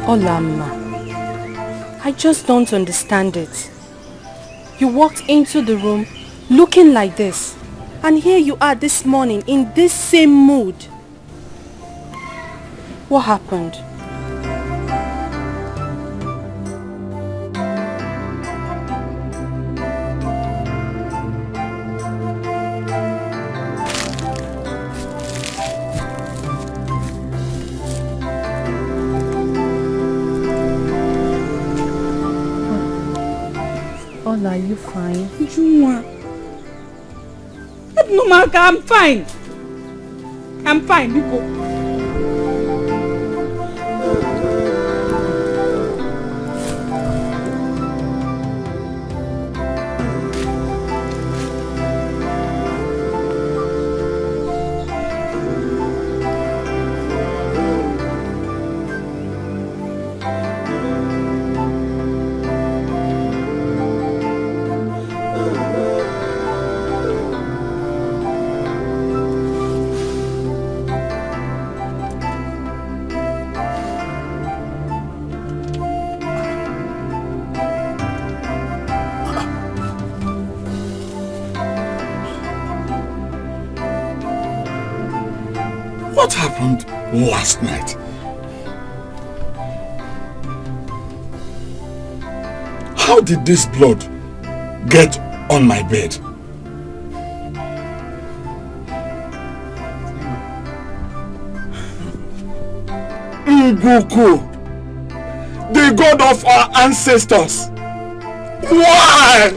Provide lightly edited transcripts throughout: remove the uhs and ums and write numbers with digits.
Olama, I just don't understand it. You walked into the room looking like this, and here you are this morning in this same mood. What happened? Ola, are you fine? No, Marka, I'm fine. I'm fine, Biko. What happened last night? How did this blood get on my bed? Mbuku, the god of our ancestors. Why?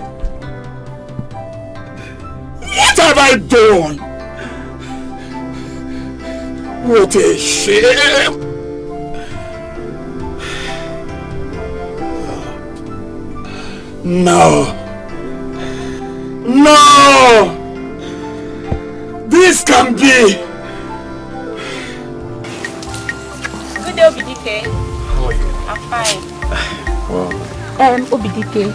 What have I done? What a shame! No! No! This can be! Good day, Dikeh. How are you? I'm fine. Wow. Dikeh,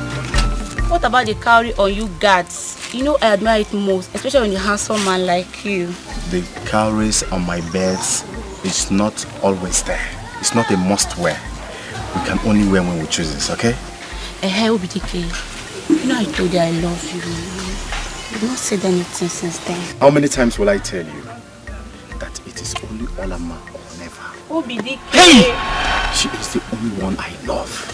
what about the cowrie on you guards? You know I admire it most, especially when a handsome man like you. The cowries on my beds is not always there. It's not a must wear. We can only wear when we choose this, okay? Dikeh, you know I told you I love you. You've not said anything since then. How many times will I tell you that it is only Olama or never? Dikeh. Hey! She is the only one I love.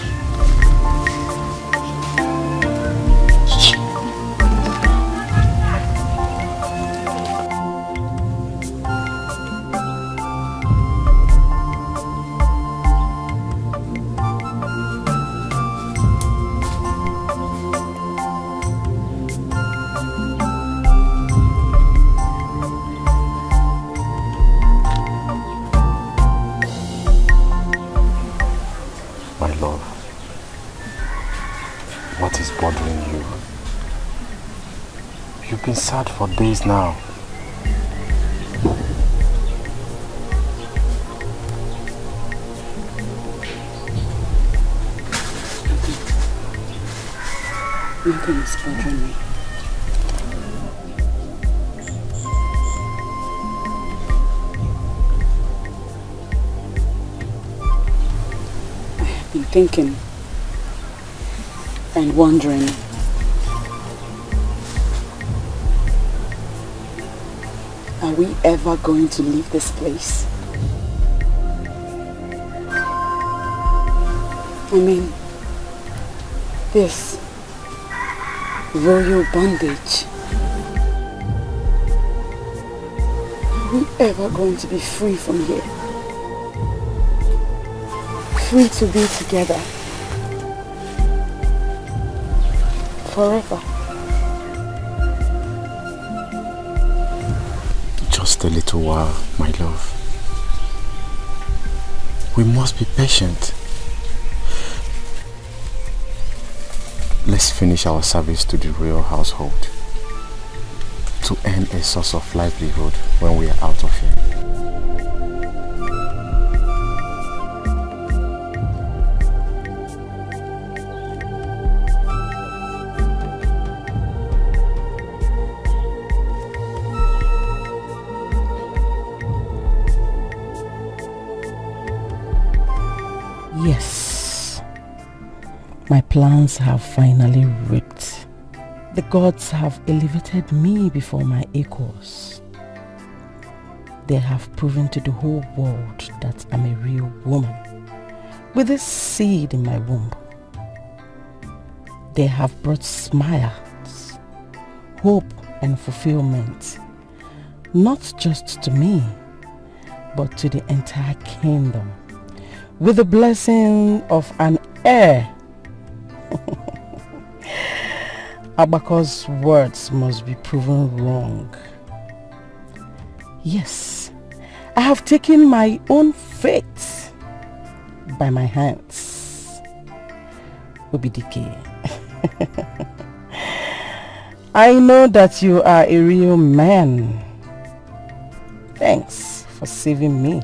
You've been sad for days now. Nothing is bothering me. I have been thinking and wondering. Are we ever going to leave this place? I mean, this royal bondage. Are we ever going to be free from here? Free to be together forever. Just a little while, my love. We must be patient. Let's finish our service to the royal household to earn a source of livelihood when we are out of here. Yes. My plans have finally reaped. The gods have elevated me before my equals. They have proven to the whole world that I'm a real woman with this seed in my womb. They have brought smiles, hope and fulfillment, not just to me, but to the entire kingdom, with the blessing of an heir. Abako's words must be proven wrong. Yes, I have taken my own fate by my hands. Dikeh. I know that you are a real man. Thanks for saving me.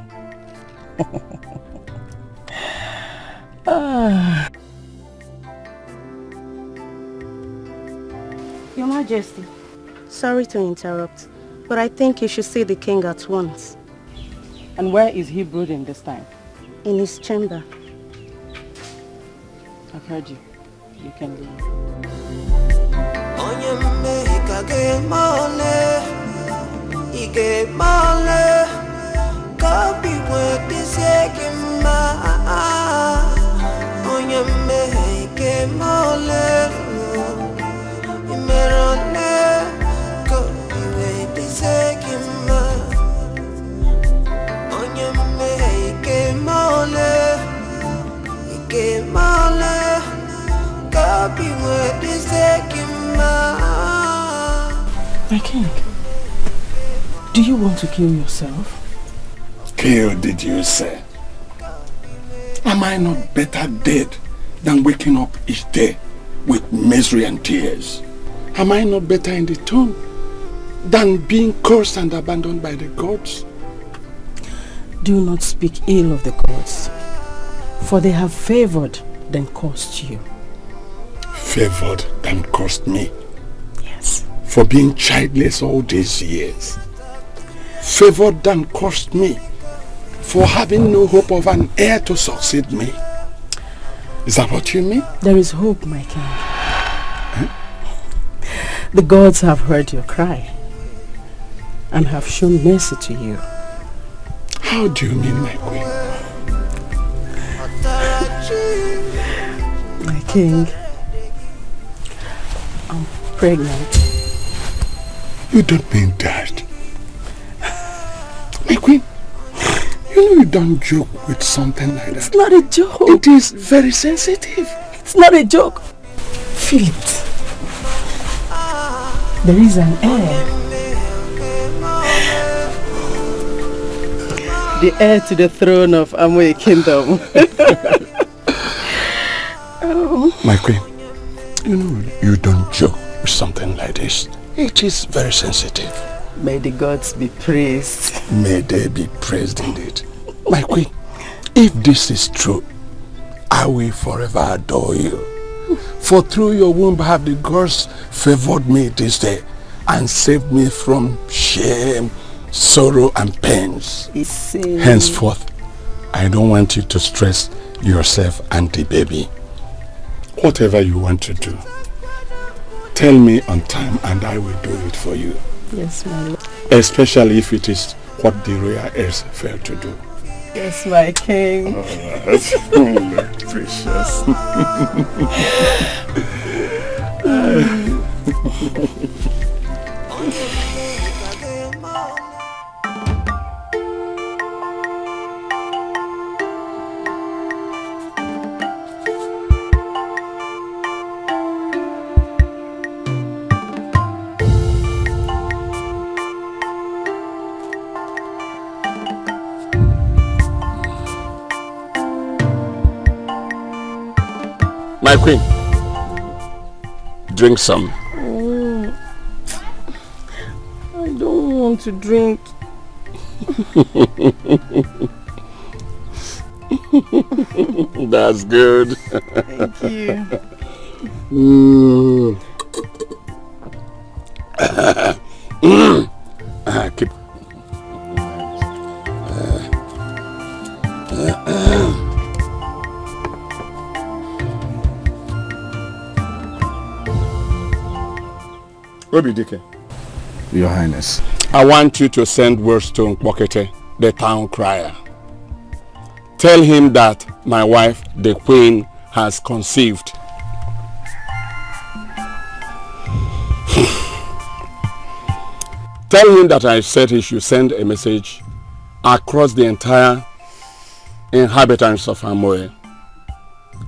Your Majesty, sorry to interrupt, but I think you should see the king at once. And where is he brooding this time? In his chamber. I've heard you. You can leave. My king, do you want to kill yourself? Kill, did you say? Am I not better dead than waking up each day with misery and tears? Am I not better in the tomb than being cursed and abandoned by the gods? Do not speak ill of the gods, for they have favored than cursed you. Favored than cursed me? Yes. For being childless all these years. Favored than cursed me for having no hope of an heir to succeed me. Is that what you mean? There is hope, my king. The gods have heard your cry and have shown mercy to you. How do you mean, my queen? My king, I'm pregnant. You don't mean that. My queen, you know you don't joke with something like that. It's not a joke. It is very sensitive. It's not a joke. Feel it. There is an heir. The heir to the throne of Amwe Kingdom. Oh. My queen, you know you don't joke with something like this. It is very sensitive. May the gods be praised. May they be praised indeed. My queen, if this is true, I will forever adore you. For through your womb have the gods favored me this day and saved me from shame, sorrow and pains. Henceforth, I don't want you to stress yourself and the baby. Whatever you want to do, tell me on time and I will do it for you. Yes, my lord. Especially if it is what the royal heirs fail to do. Yes, my king. Oh, precious. My queen, drink some. I don't want to drink. That's good. Thank you. Keep. Obi Dikeh. Your Highness. I want you to send words to Nkpokete, the town crier. Tell him that my wife, the Queen, has conceived. Tell him that I said he should send a message across the entire inhabitants of Amoye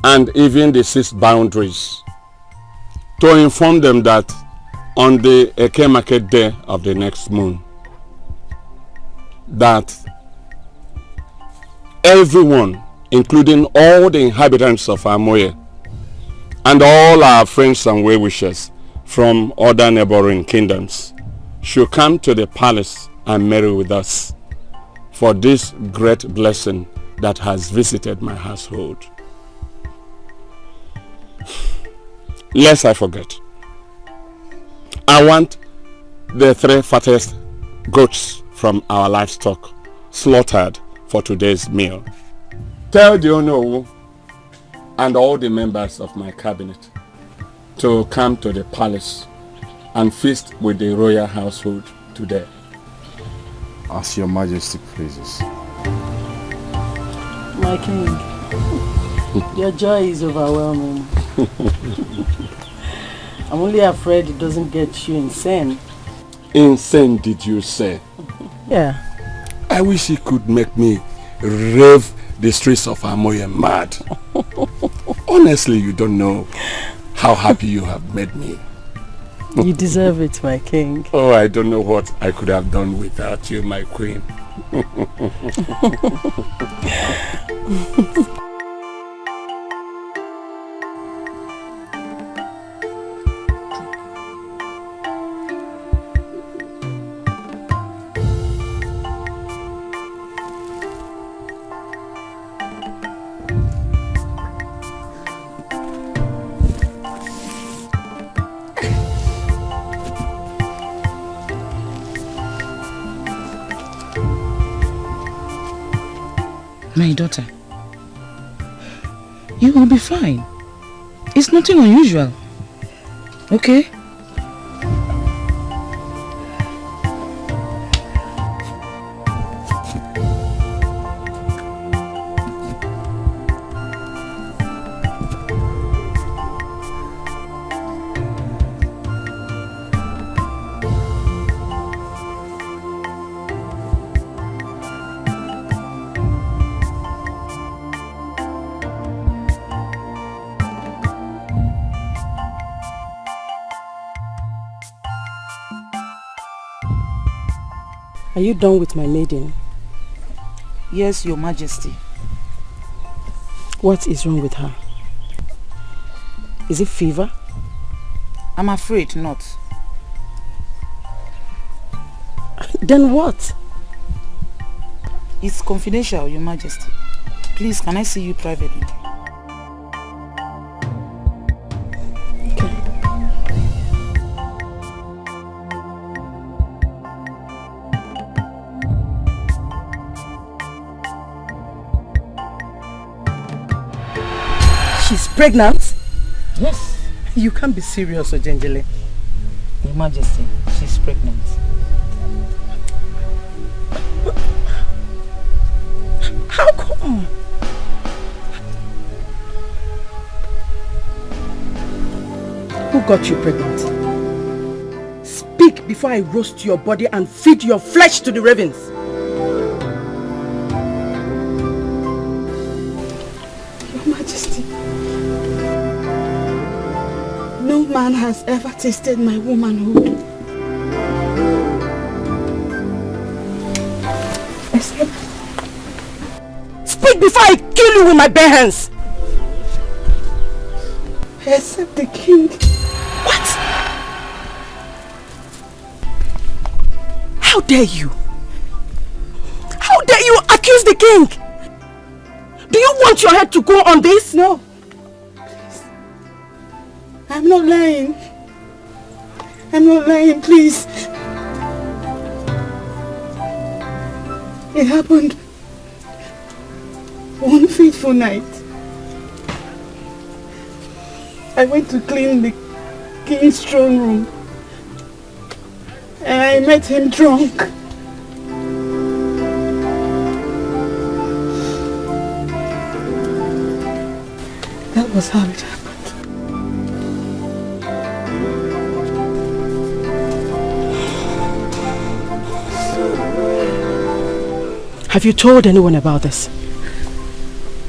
and even the 6 boundaries to inform them that on the Eke market day of the next moon, that everyone, including all the inhabitants of Amoye and all our friends and well-wishers from other neighboring kingdoms, should come to the palace and marry with us for this great blessing that has visited my household. Lest I forget, I want the 3 fattest goats from our livestock slaughtered for today's meal. Tell the Ono and all the members of my cabinet to come to the palace and feast with the royal household today. As your Majesty pleases. My king, your joy is overwhelming. I'm only afraid it doesn't get you insane. Insane, did you say? Yeah. I wish he could make me rave the streets of Amoye mad. Honestly, you don't know how happy you have made me. You deserve it, my king. Oh, I don't know what I could have done without you, my queen. My daughter, you will be fine. It's nothing unusual. Okay? Are you done with my maiden? Yes, Your Majesty. What is wrong with her? Is it fever? I'm afraid not. Then what? It's confidential, Your Majesty. Please, can I see you privately? She's pregnant? Yes. You can't be serious, Ojenjele. Your Majesty, she's pregnant. How come? Who got you pregnant? Speak before I roast your body and feed your flesh to the ravens. Your Majesty, no man has ever tasted my womanhood. Except... Speak before I kill you with my bare hands! Except the king. What? How dare you? How dare you accuse the king? Do you want your head to go on this? No. Please. I'm not lying. I'm not lying, please. It happened one fateful night. I went to clean the king's throne room and I met him drunk. That was how it happened. Have you told anyone about this?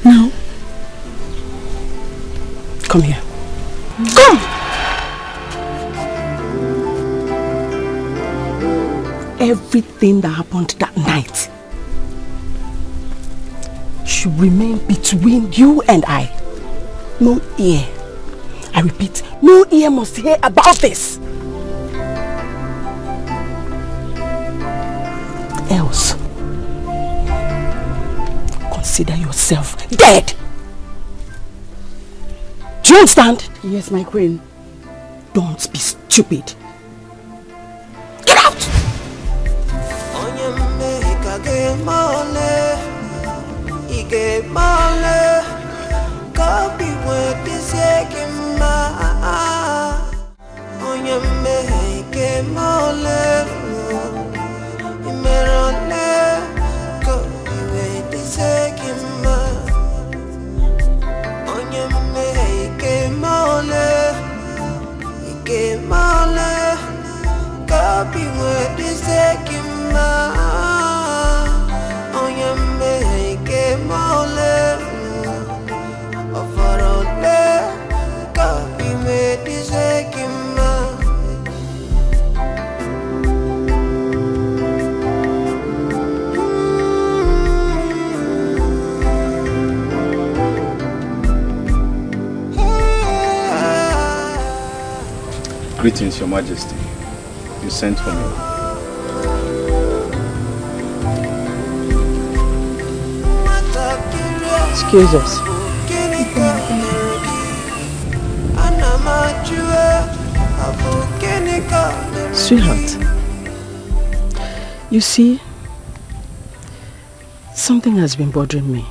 No. Come here. Come! Everything that happened that night should remain between you and I. No ear. I repeat, no ear must hear about this. Else, consider yourself dead. Do you understand? Yes, my queen. Don't be stupid. Get out! Greetings, Your Majesty. You sent for me. Excuse us. Sweetheart, you see, something has been bothering me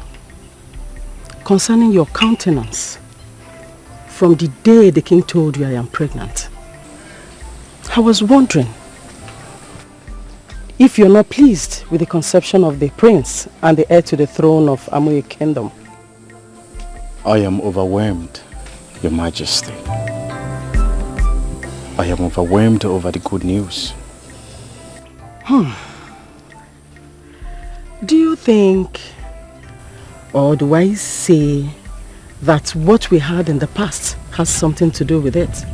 concerning your countenance from the day the king told you I am pregnant. I was wondering if you're not pleased with the conception of the prince and the heir to the throne of Amoye Kingdom. I am overwhelmed, Your Majesty. I am overwhelmed over the good news. Do you think, or do I say, that what we had in the past has something to do with it?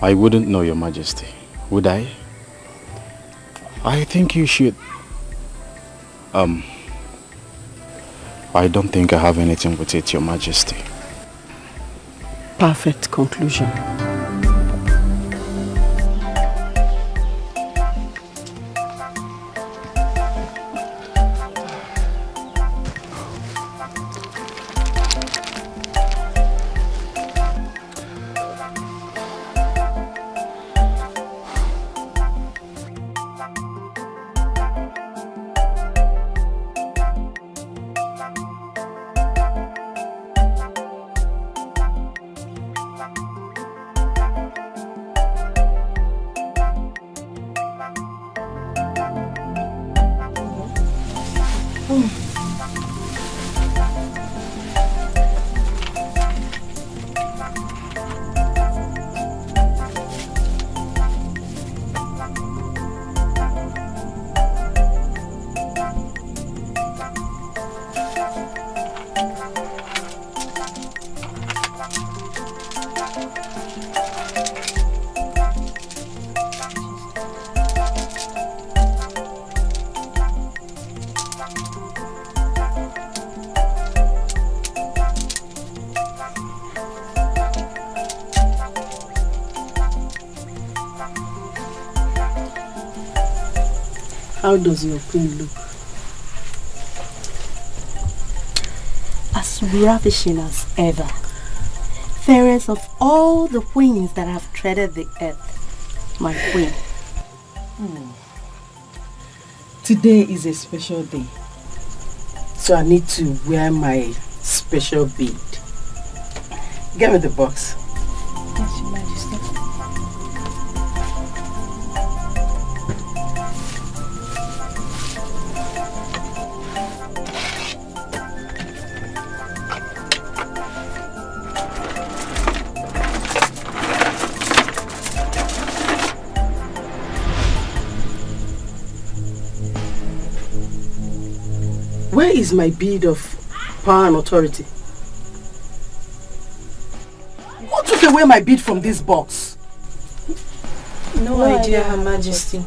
I wouldn't know, Your Majesty. Would I? I think you should... I don't think I have anything with it, Your Majesty. Perfect conclusion. How does your queen look? As ravishing as ever. Fairest of all the queens that have treaded the earth. My queen. Today is a special day, so I need to wear my special bead. Get me the box. Yes, Your Majesty. Where is my bead of power and authority? Who took away my bead from this box? No idea, Her Majesty.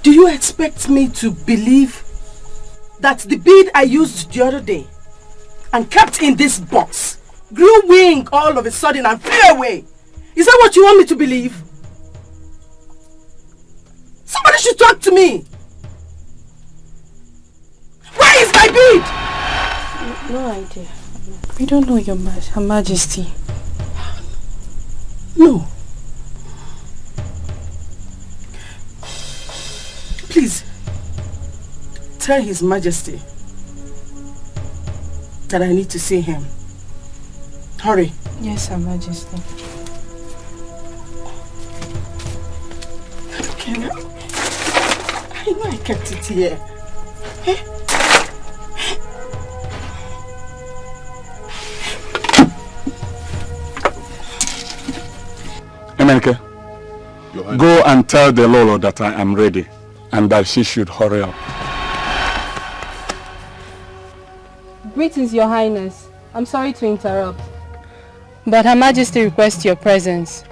Do you expect me to believe that the bead I used the other day and kept in this box grew wing all of a sudden and flew away? Is that what you want me to believe? Somebody should talk to me. Where is my bead? No idea. We don't know, Her Majesty. No. Please, tell His Majesty that I need to see him. Hurry. Yes, Her Majesty. Okay, I know I kept it here. Emenike, go and tell the Lolo that I am ready and that she should hurry up. Greetings, Your Highness. I'm sorry to interrupt, but Her Majesty requests your presence.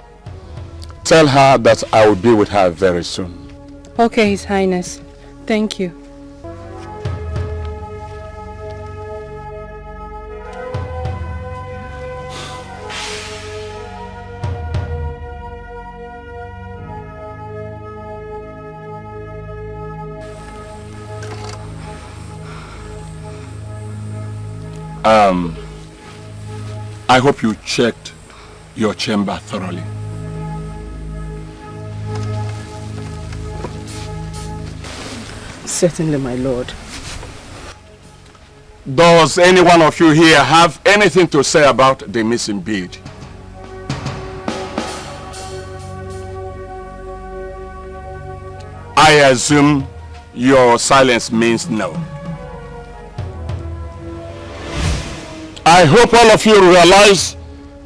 Tell her that I will be with her very soon. Okay, His Highness. Thank you. I hope you checked your chamber thoroughly. Certainly, my lord. Does any one of you here have anything to say about the missing bead? I assume your silence means no. I hope all of you realize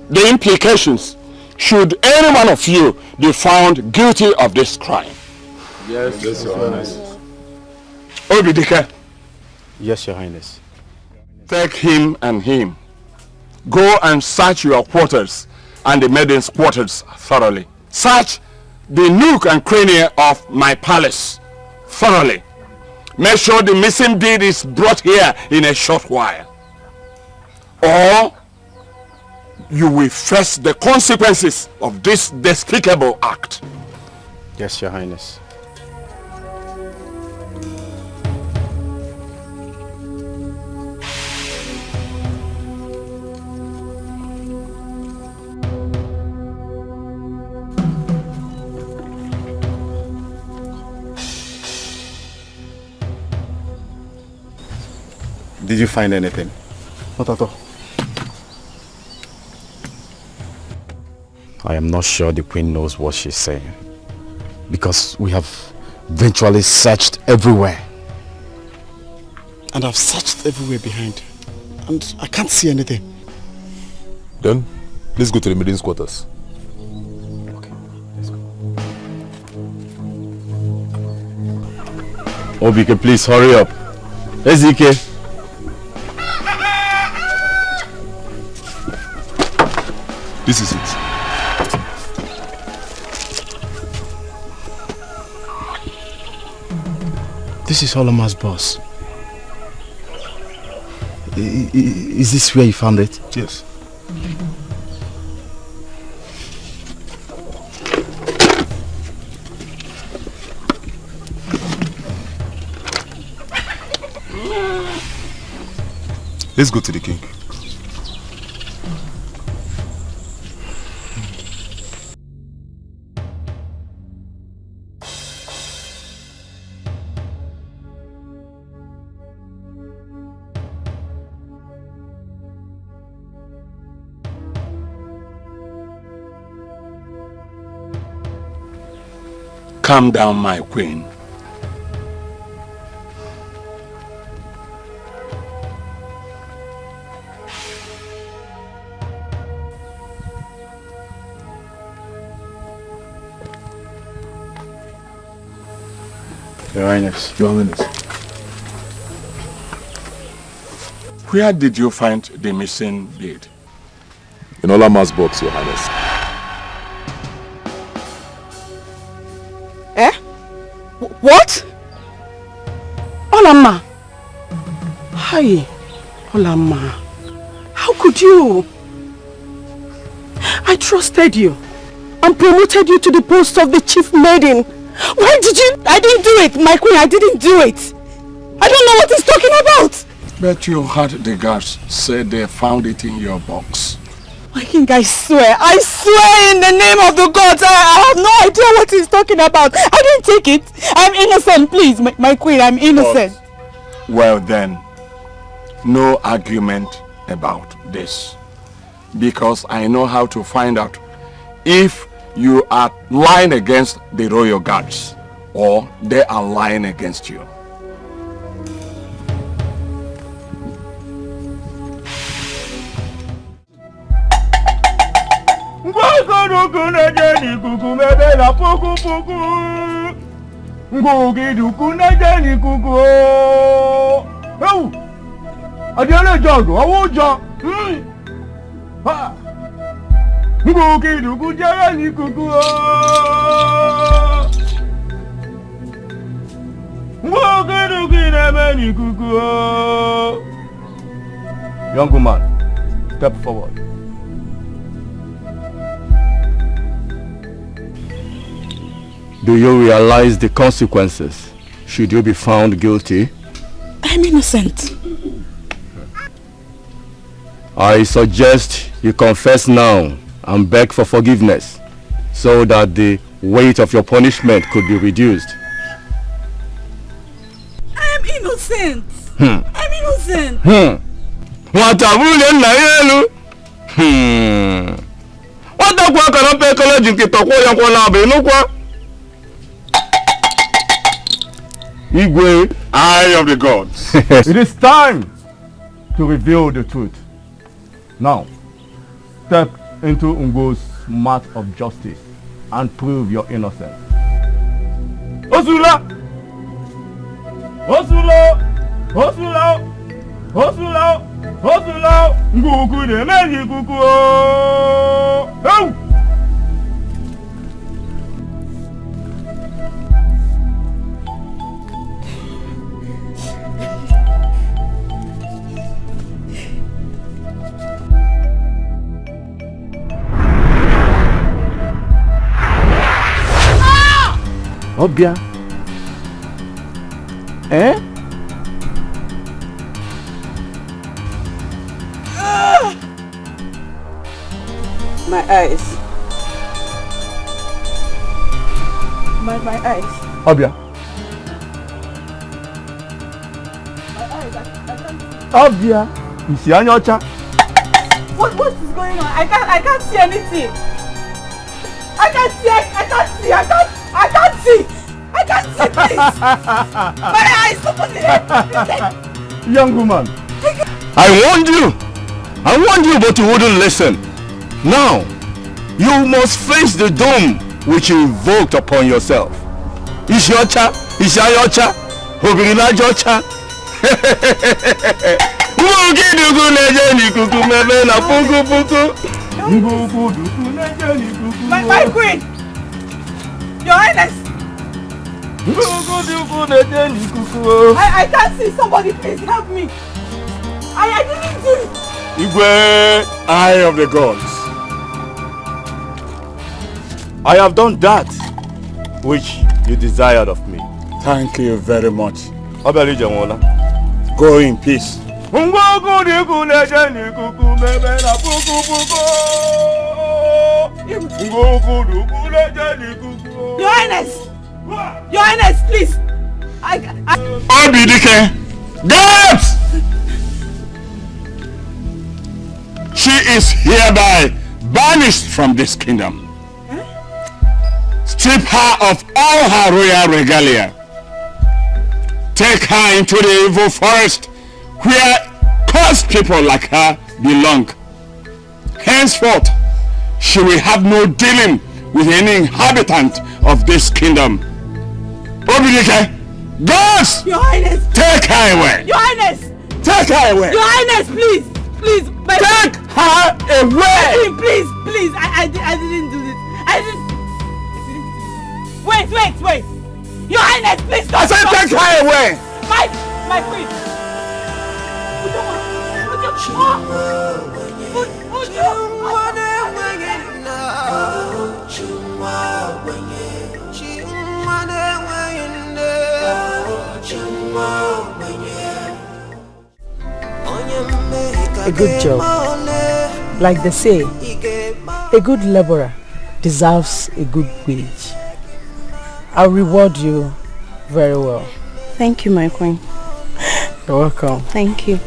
the implications should any one of you be found guilty of this crime. Yes, Your Highness. Dikeh, Yes, Your Highness. take him and him. Go and search your quarters and the maiden's quarters thoroughly. Search the nook and cranny of my palace thoroughly. Make sure the missing bead is brought here in a short while, or you will face the consequences of this despicable act. Yes, Your Highness. Did you find anything? Not at all. I am not sure the Queen knows what she's saying, because we have virtually searched everywhere. And I've searched everywhere behind, and I can't see anything. Then, let's go to the maiden's quarters. Okay, let's go. Obike, please hurry up. Ezike. This is it. This is Oloma's boss. Is this where you found it? Yes. Let's go to the king. Calm down, my queen. Your Highness. Your Highness. Where did you find the missing bead? In Olama's box, Your Highness. Eh? What? Olama. Hi, Olama. How could you? I trusted you and promoted you to the post of the chief maiden. Why did you? I didn't do it, my queen. I didn't do it. I don't know what he's talking about. But you heard the guards say they found it in your box. My king, I swear in the name of the gods, I have no idea what he's talking about. I didn't take it. I'm innocent, please, my queen, I'm innocent. But, well then, no argument about this. Because I know how to find out if you are lying against the royal guards or they are lying against you. Young woman, step forward. Do you realize the consequences should you be found guilty? I'm innocent. I suggest you confess now and beg for forgiveness so that the weight of your punishment could be reduced. I am innocent. I'm innocent. What a william Nayelu? What the work on a college in Kitoko? Igwe, Eye of the gods. It is time to reveal the truth. Now, step into Ungo's mat of justice and prove your innocence. Osula! Osula! Osula! Osula! Osula! Nguku de meji kuku! Oh! Obia. Eh? My eyes. My eyes. Obia. My eyes. I can't see. Obia. Isi anyocha. What is going on? I can't see anything. I can't see, please. My eyes, open it. Young woman, I warned you, but you wouldn't listen. Now, you must face the doom which you invoked upon yourself. Isyocha, Isayocha, Hobirinajocha. My queen, Your Highness. I can't see. Somebody please help me. I didn't do it. Igwe, Eye of the gods. I have done that which you desired of me. Thank you very much. Go in peace. Your Highness! Your Highness, please! Dikeh! Guards! She is hereby banished from this kingdom. Strip her of all her royal regalia. Take her into the evil forest where cursed people like her belong. Henceforth, she will have no dealing with any inhabitant of this kingdom. Dikeh, guards! Your Highness! Take her away! Your Highness! Take her away! Your Highness, please! Please! Take her away! Please! I didn't do this. I didn't... Wait! Your Highness, please don't... I said take her away! My queen! A good job. Like they say, a good laborer deserves a good wage. I'll reward you very well. Thank you, my queen. You're welcome. Thank you.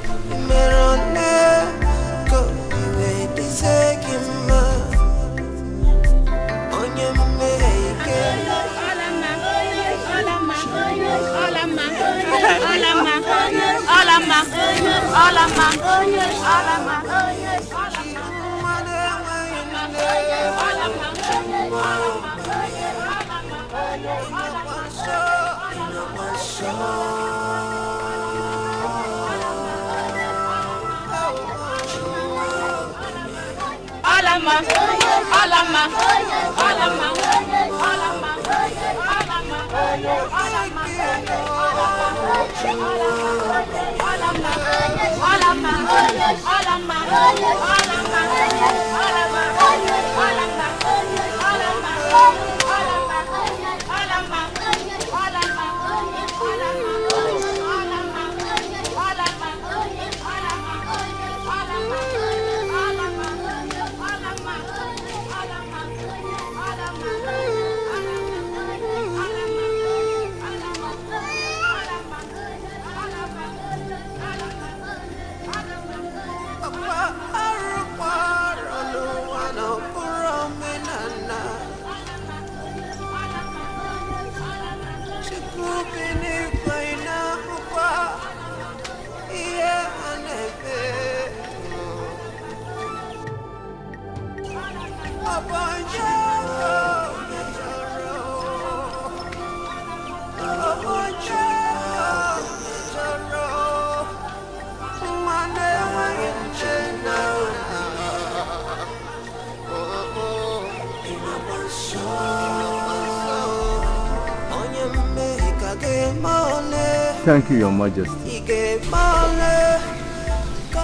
Thank you, Your Majesty,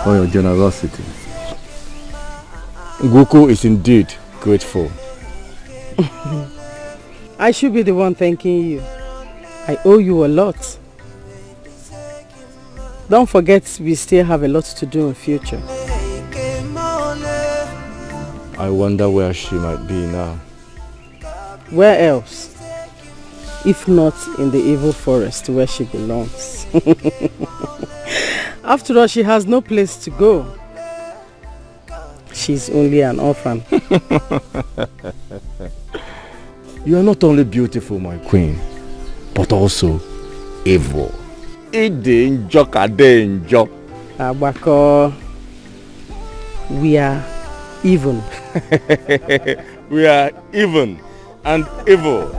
for your generosity. Goku is indeed grateful. I should be the one thanking you. I owe you a lot. Don't forget we still have a lot to do in future. I wonder where she might be now. Where else? If not in the evil forest where she belongs. After all, she has no place to go. She's only an orphan. You are not only beautiful, my queen, but also evil. Abako, we are even. We are even and evil.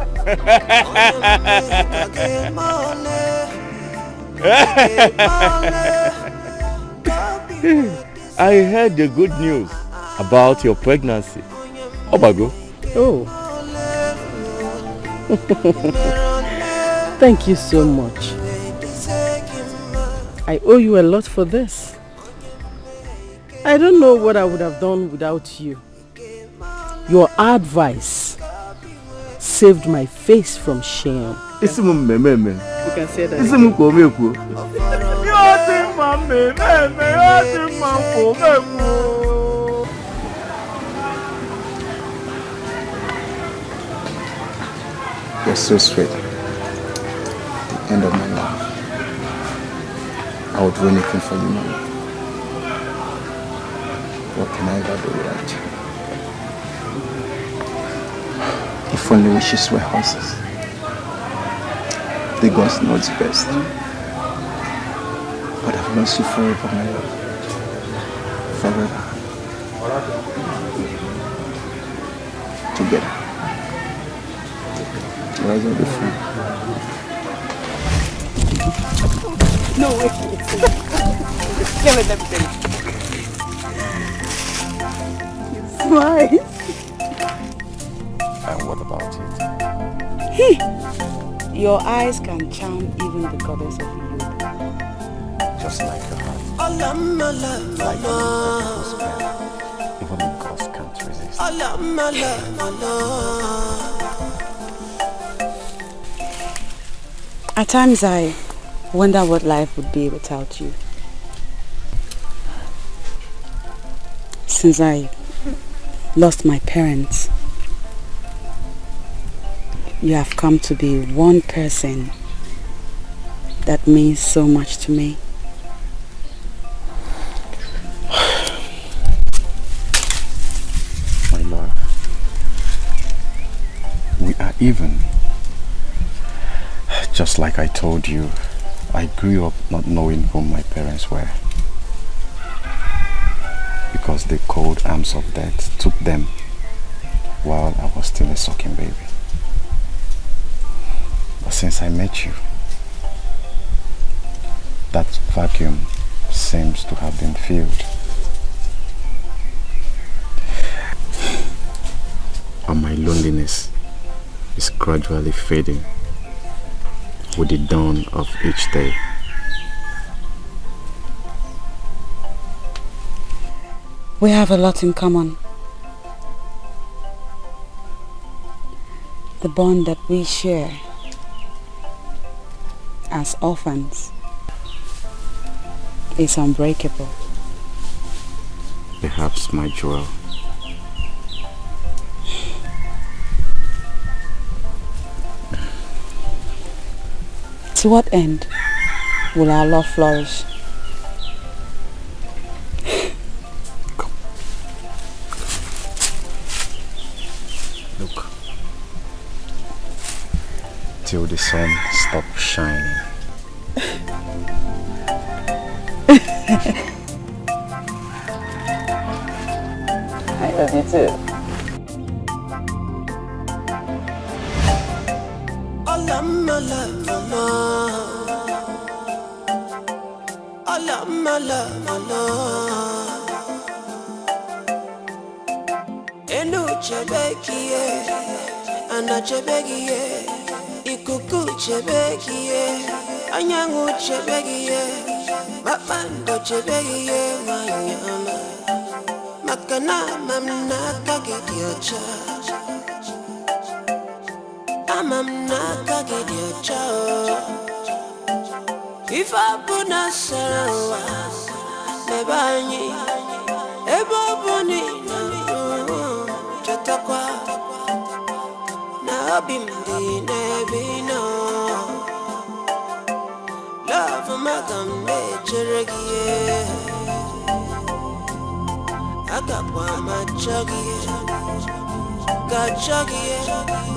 I heard the good news about your pregnancy. Obago. Oh. Thank you so much. I owe you a lot for this. I don't know what I would have done without you. Your advice saved my face from shame. You can say that. You're so sweet. The end of my life. I would do anything for you, Mama. What can I ever do without you? If only wishes were horses. The gods know it's best. But I've lost you forever, my love. Forever. Together. Rise will be free. No way. Let me. Smile. And what about it? Your eyes can charm even the goddess of youth. Just like your heart. Like a spell. Even the gods can't resist. At times I wonder what life would be without you. Since I lost my parents, you have come to be one person that means so much to me. My love, we are even. Just like I told you, I grew up not knowing who my parents were. Because the cold arms of death took them while I was still a sucking baby. But since I met you, that vacuum seems to have been filled. And my loneliness is gradually fading with the dawn of each day. We have a lot in common. The bond that we share as orphans is unbreakable. Perhaps my jewel. To what end will our love flourish? Look, till the sun stops shining. I love you too. Enu chebekie, ana chebekie, ikuku chebekie, anyangu chebekie, babando chebekie, wanyama, makana mamna kagediocha, amamna kagediocha. If I put a sarawa, nebani, eboboni, chatakwa, na bimdi nebino. Love magambe cheregie, agapwa machagie, gachagie,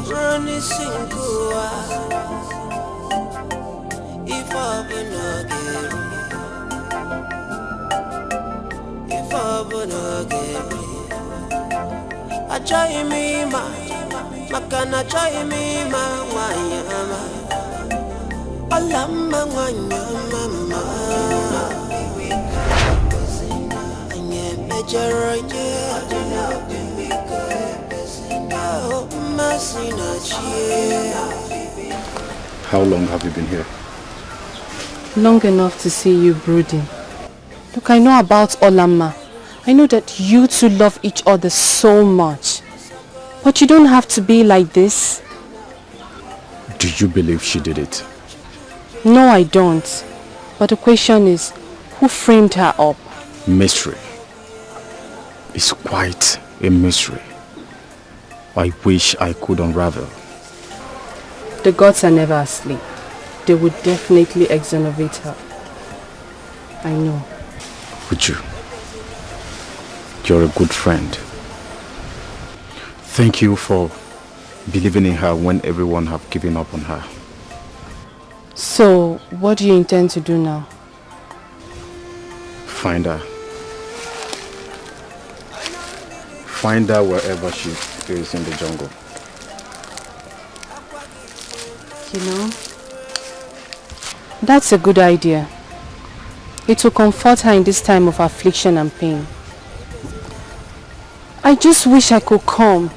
roni singua. If I wanna get I try me ma, makana try me ma, wanyama. Alama wanyama ma. Anye mejeroje, oh masina chie. How long have you been here? Long enough to see you brooding. Look, I know about Olamma. I know that you two love each other so much. But you don't have to be like this. Do you believe she did it? No, I don't. But the question is, who framed her up? Mystery. It's quite a mystery. I wish I could unravel. The gods are never asleep. They would definitely exonerate her. I know. Would you? You're a good friend. Thank you for believing in her when everyone have given up on her. So, what do you intend to do now? Find her. Find her wherever she is in the jungle. You know, that's a good idea. It will comfort her in this time of affliction and pain. I just wish I could come.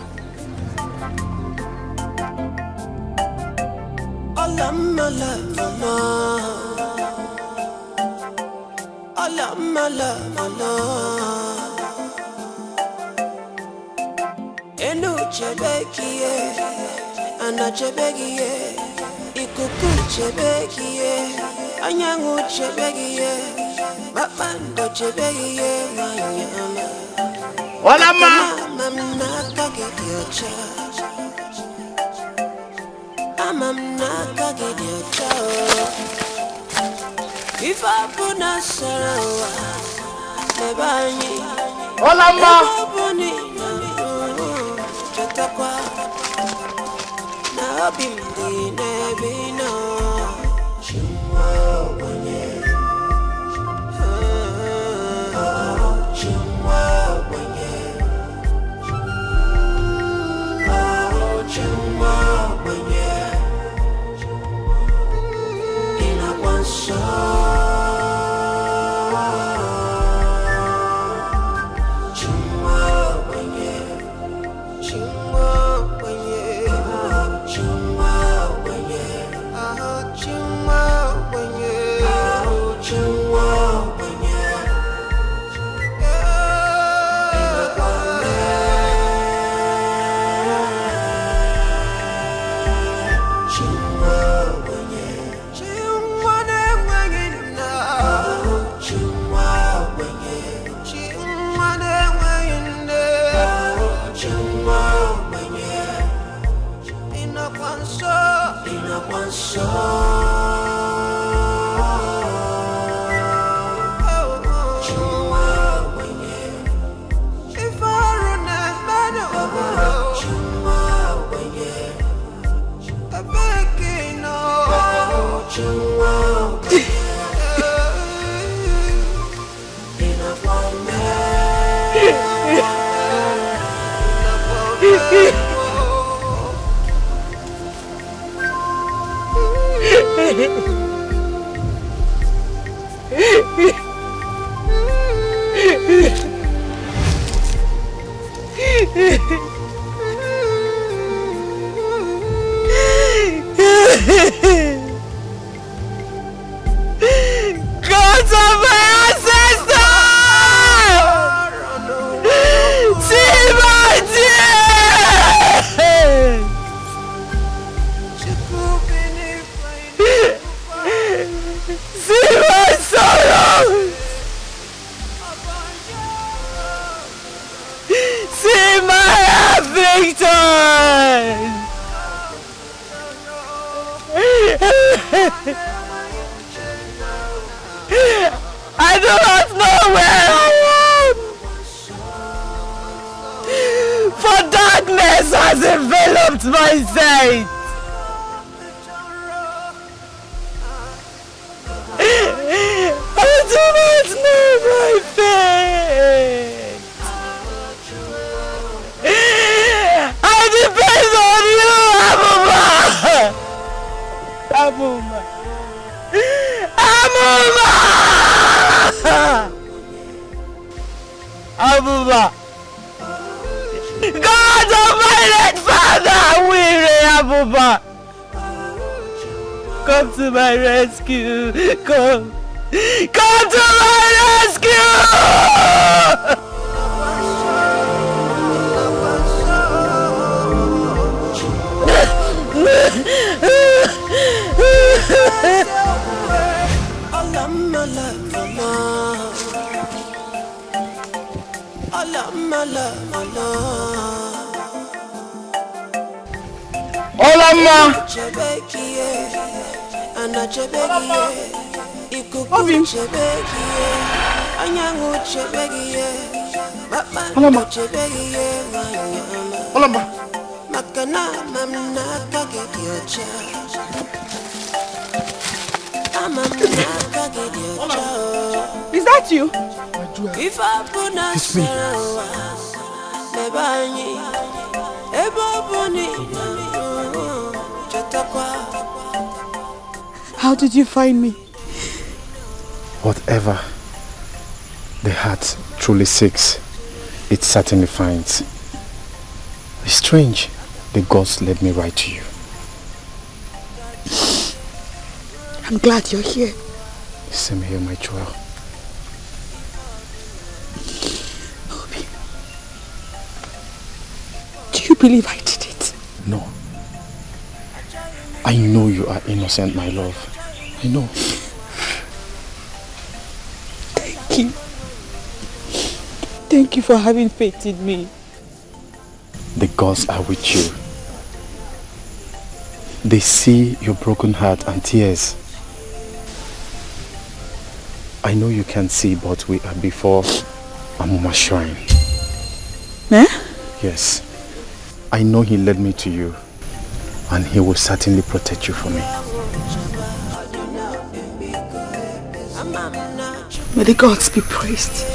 I do not know where I am, for darkness has enveloped my sight. I do not know my fate. I depend on you, Abuma. Abuma! God of my late father, weary Abuma! Come to my rescue! Come to my rescue! Olama! Obim! Olama! Is that you? It's me. How did you find me? Whatever the heart truly seeks, it certainly finds. It's strange the gods led me right to you. I'm glad you're here. Same here, my jewel. Obi, do you believe I did it? No. I know you are innocent, my love. I know. Thank you. Thank you for having faith in me. The gods are with you. They see your broken heart and tears. I know you can't see, but we are before Amuma's shrine. Eh? Yes. I know he led me to you, and he will certainly protect you for me. May the gods be praised.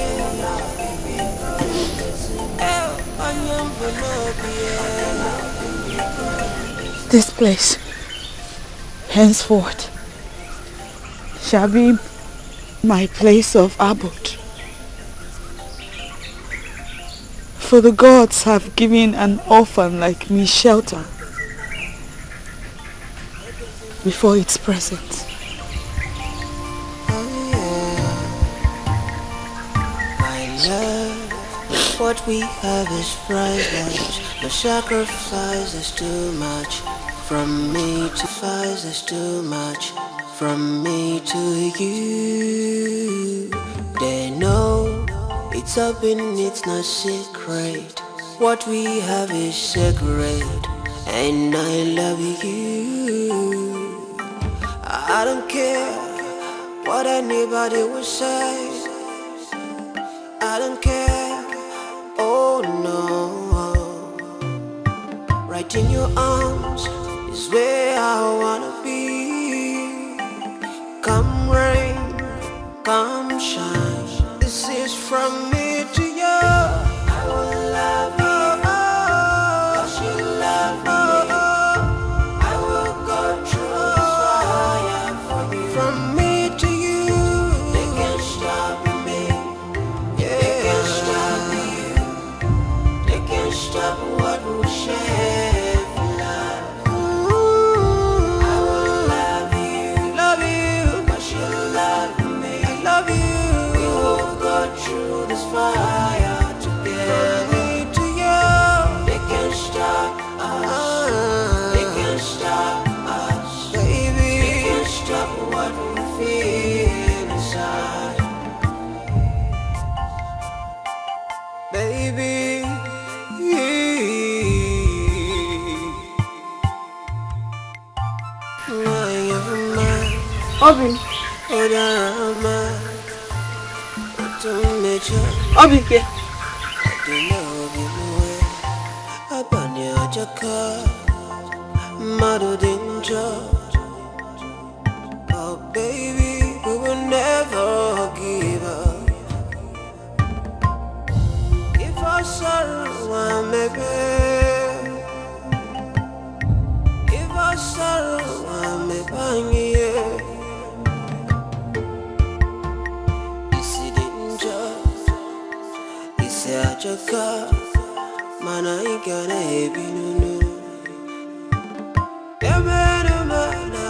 This place, henceforth, shall be my place of abode. For the gods have given an orphan like me shelter before its presence. What we have is priceless. No sacrifice is too much from me to fight is too much from me to you. They know it's open, it's not secret. What we have is sacred, and I love you. I don't care what anybody will say. I don't care, oh no. Right in your arms is where I wanna be. Come rain, come shine. This is from me to you. I will love you. Cause you love me. I will go through fire for you. From me to you. They can't stop me. Stop what we share for love. I will love you, cause you love me. I love you. We will go through this fire together. Me to you. They can't stop us. They can't stop us, baby. They can't stop what we feel inside, baby. Obi. Obi ke. Oh baby, we will never give up. If I sorrow, maybe. If I sorrow, maybe. Chaka, mana igana ebinu. Emene mana,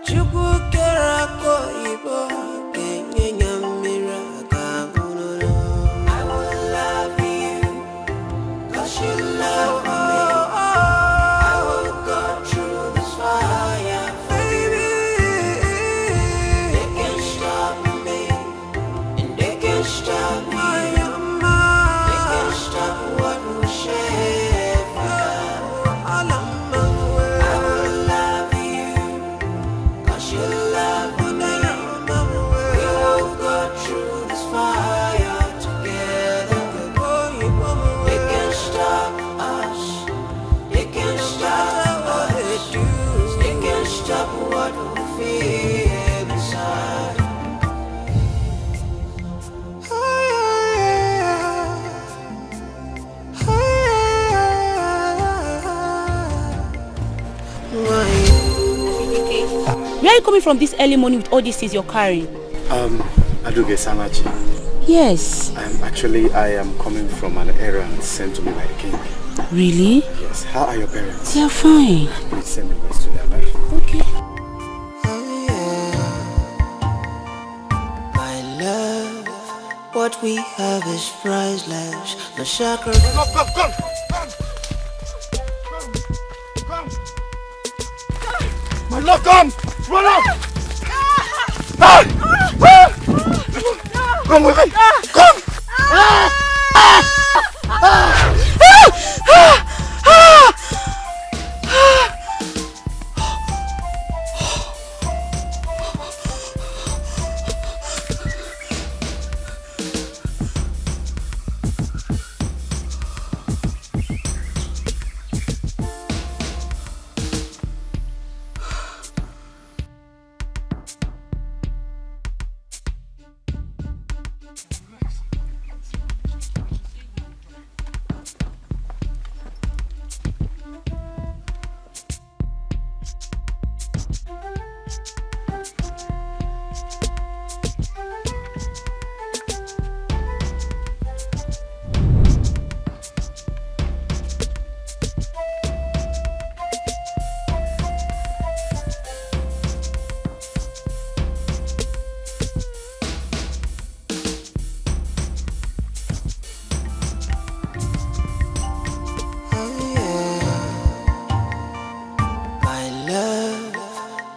Chukwu kera ko ibo, kenye nyamira kagunono. I will love you, cause you love me. I will go through this fire, baby. They can't stop me. Stop me, they can't stop what we share for love. I will love you, cause you love me. We will go through this fire together. They can't stop us. They can't stop what they do. They can't stop what we feel inside. you coming from this early morning with all these things you're carrying? Aduge Samachi. Yes. I am coming from an errand sent to me by the king. Really? Yes. How are your parents? They are fine. Please send me words to them, right? Okay. My love, what we have is priceless. No sacrifice. Come! My love, come! Run up! Come with me! Come!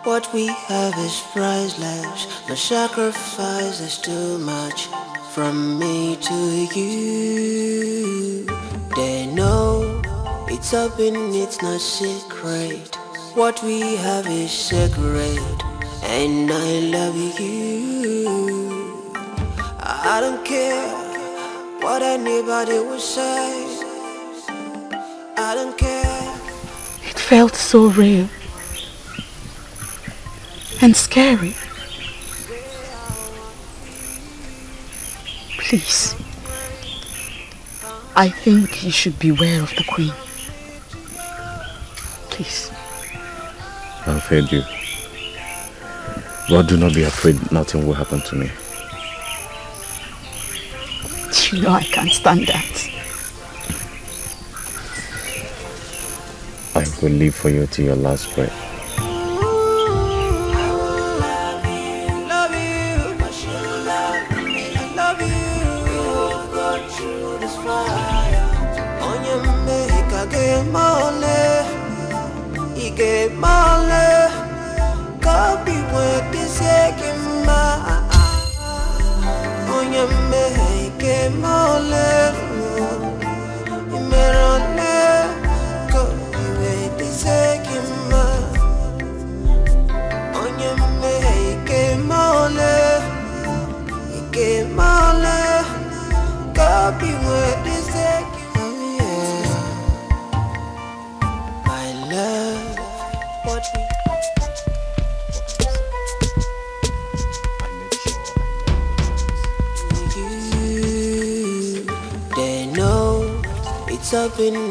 What we have is priceless. No sacrifice is too much from me to you. They know it's open, it's not secret. What we have is sacred, and I love you. I don't care what anybody will say. I don't care. It felt so real and scary. Please, I think you should beware of the Queen. Please. I've heard you. But do not be afraid nothing will happen to me. You know I can't stand that. I will live for you till your last breath.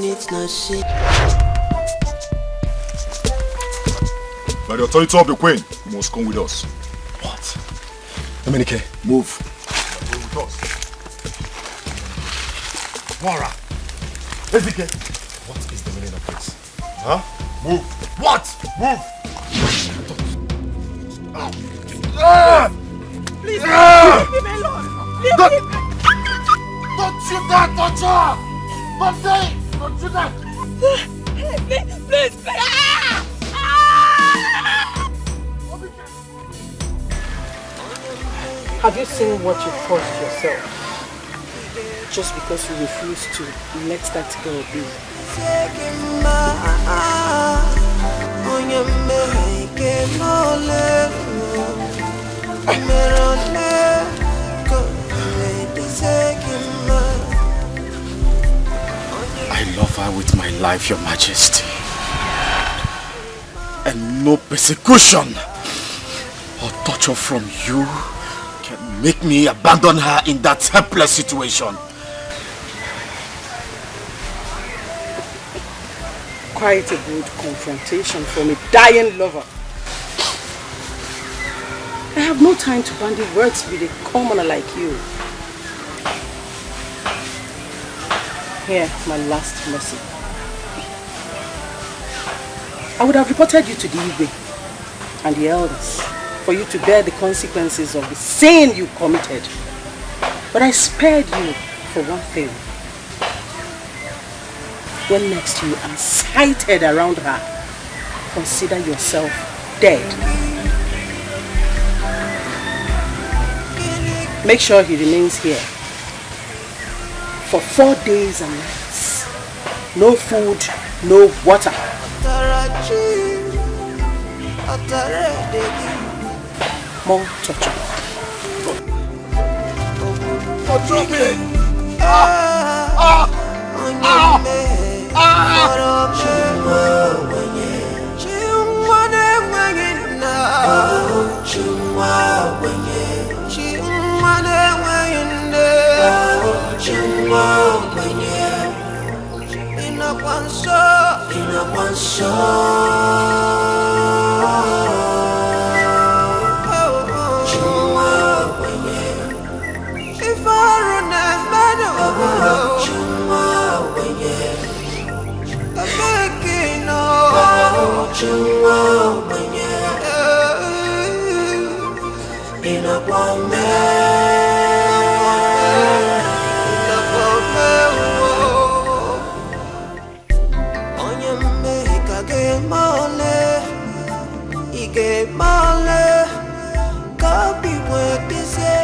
It's not shit. By the authority of the Queen, you must come with us. What? Dominike, move. Come with us. Mora! Dikeh! What is the meaning of this? Huh? Move! What? Move! Please, leave me alone. Don't shoot that, Tonto! Don't say! Don't do that! Please! Have you seen what you forced yourself? Just because you refuse to let that girl be. I love her with my life, Your Majesty. And no persecution or torture from you can make me abandon her in that helpless situation. Quite a good confrontation from a dying lover. I have no time to bandy words with a commoner like you. Here, my last mercy. I would have reported you to the Igwe and the elders for you to bear the consequences of the sin you committed. But I spared you for one thing. When next you are sighted around her, consider yourself dead. Make sure he remains here for 4 days and nights. No food, no water. More torture.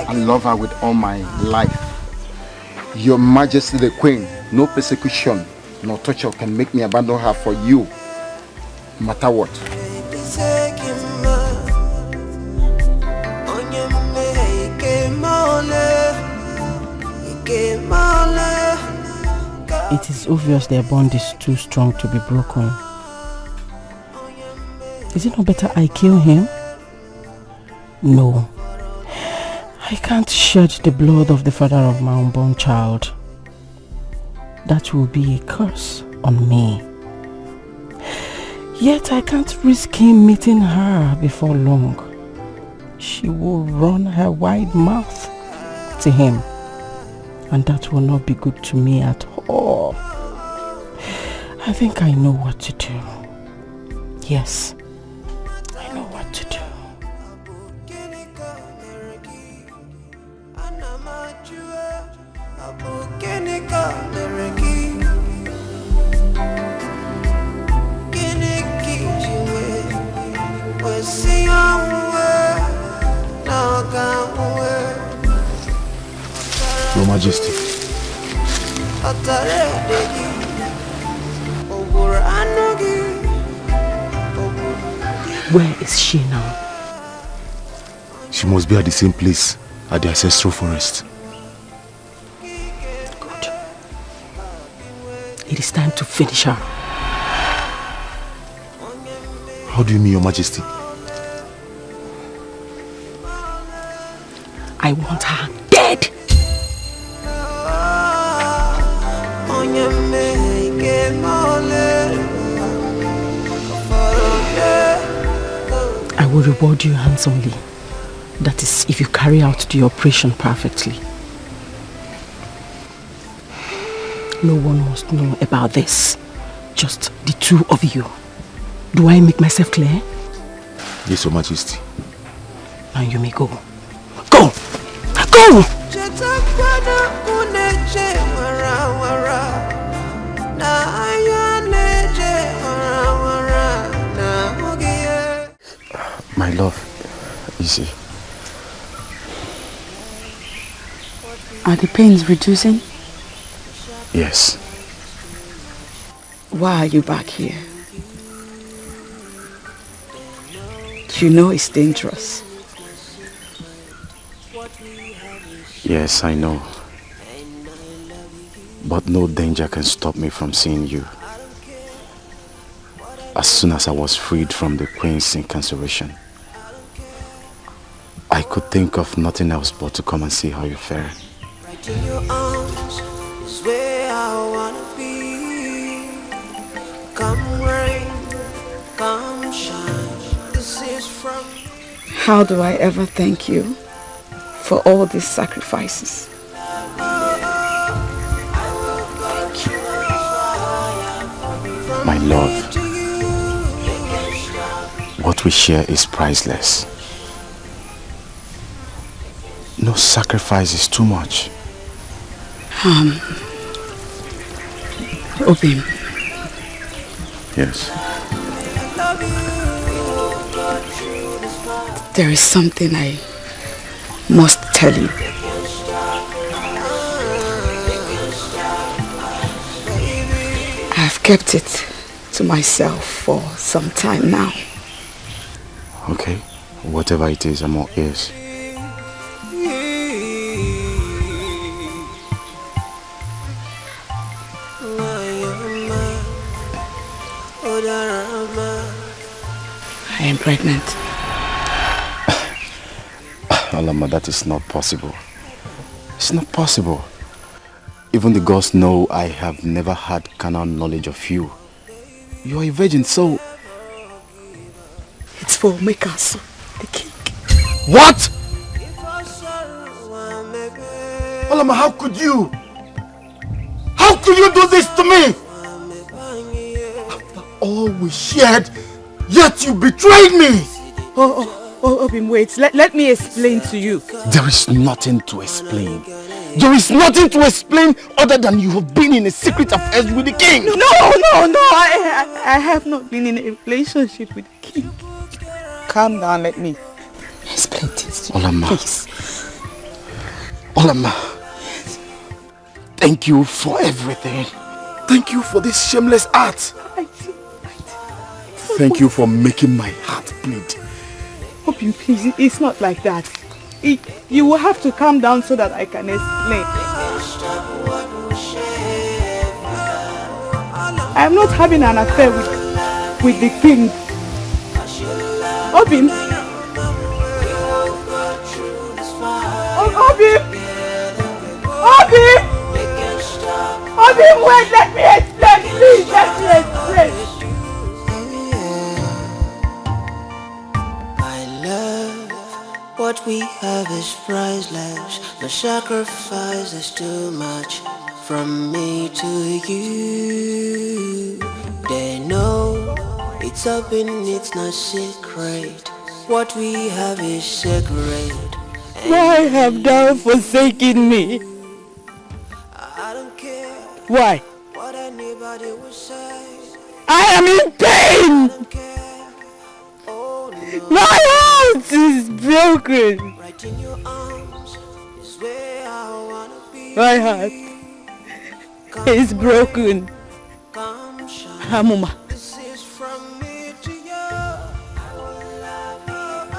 I love her with all my life. Your Majesty the Queen, no persecution, no torture can make me abandon her for you, no matter what. It is obvious their bond is too strong to be broken. Is it not better I kill him? No. I can't shed the blood of the father of my unborn child. That will be a curse on me. Yet I can't risk him meeting her before long. She will run her wide mouth to him, and that will not be good to me at all. I think I know what to do. Yes, I know what to do. Your Majesty. Where is she now? She must be at the same place, at the ancestral forest. Good. It is time to finish her. How do you mean, Your Majesty? I want her dead. I will reward you handsomely. That is, if you carry out the operation perfectly. No one must know about this. Just the two of you. Do I make myself clear? Yes, Your Majesty. Now you may go. Go! Go! My love, easy. Are the pains reducing? Yes. Why are you back here? You know it's dangerous. Yes, I know. But no danger can stop me from seeing you. As soon as I was freed from the Queen's incarceration, I could think of nothing else but to come and see how you fare. Right in your arms is where I wanna be. Come rain, come shine. This is from How do I ever thank you for all these sacrifices? My love, what we share is priceless. No sacrifice is too much. Obim. Yes. There is something I must tell you. I've kept it to myself for some time now. Okay, whatever it is, I'm all ears. I am pregnant. Alama, that is not possible. It's not possible. Even the gods know I have never had carnal knowledge of you. You are a virgin, so... It's for Mekasu, the king. What? Alama, how could you? How could you do this to me? After all we shared, yet you betrayed me! Obim, wait. Let me explain to you. There is nothing to explain. There is nothing to explain other than you have been in a secret affair with the king. No. I have not been in a relationship with the king. Calm down, let me explain this to you. Olama. Please. Olama. Thank you for everything. Thank you for this shameless act. Thank you for making my heart bleed. Obim, please, it's not like that. You will have to calm down so that I can explain. I am not having an affair with the king. Obim! Obim, wait, let me explain, please, let me explain. What we have is priceless. The sacrifice is too much from me to you. They know it's open, it's not secret. What we have is sacred. Why have thou forsaken me? I don't care. Why? What anybody will say. I am in pain! My heart is broken. Right in your arms is where I wanna be. My heart is broken. Hamuma.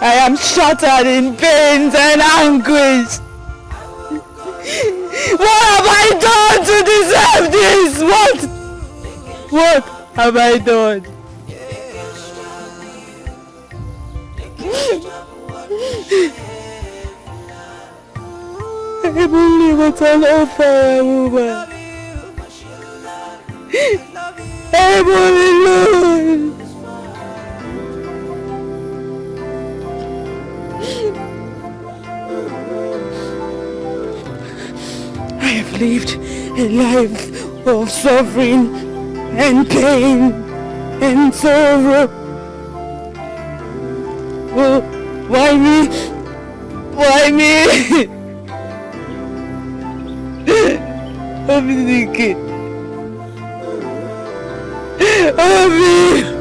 I am shattered in pains and anguish. What have I done to deserve this? What have I done? I'm only what an offer, woman. I'm only alone. I have lived a life of suffering and pain and sorrow. Oh, why me? Why me? Obi Dikeh. Obi.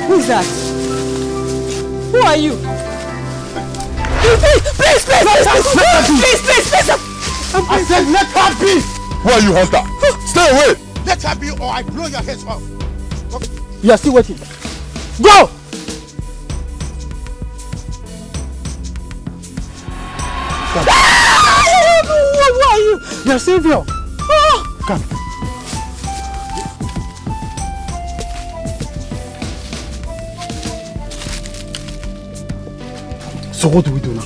Who is that? Who are you? Please! I said let her be! Who are you, Hunter? Stay away! Let her be or I blow your heads off. You are still waiting. Go! Who are you? Your savior. Come. So what do we do now?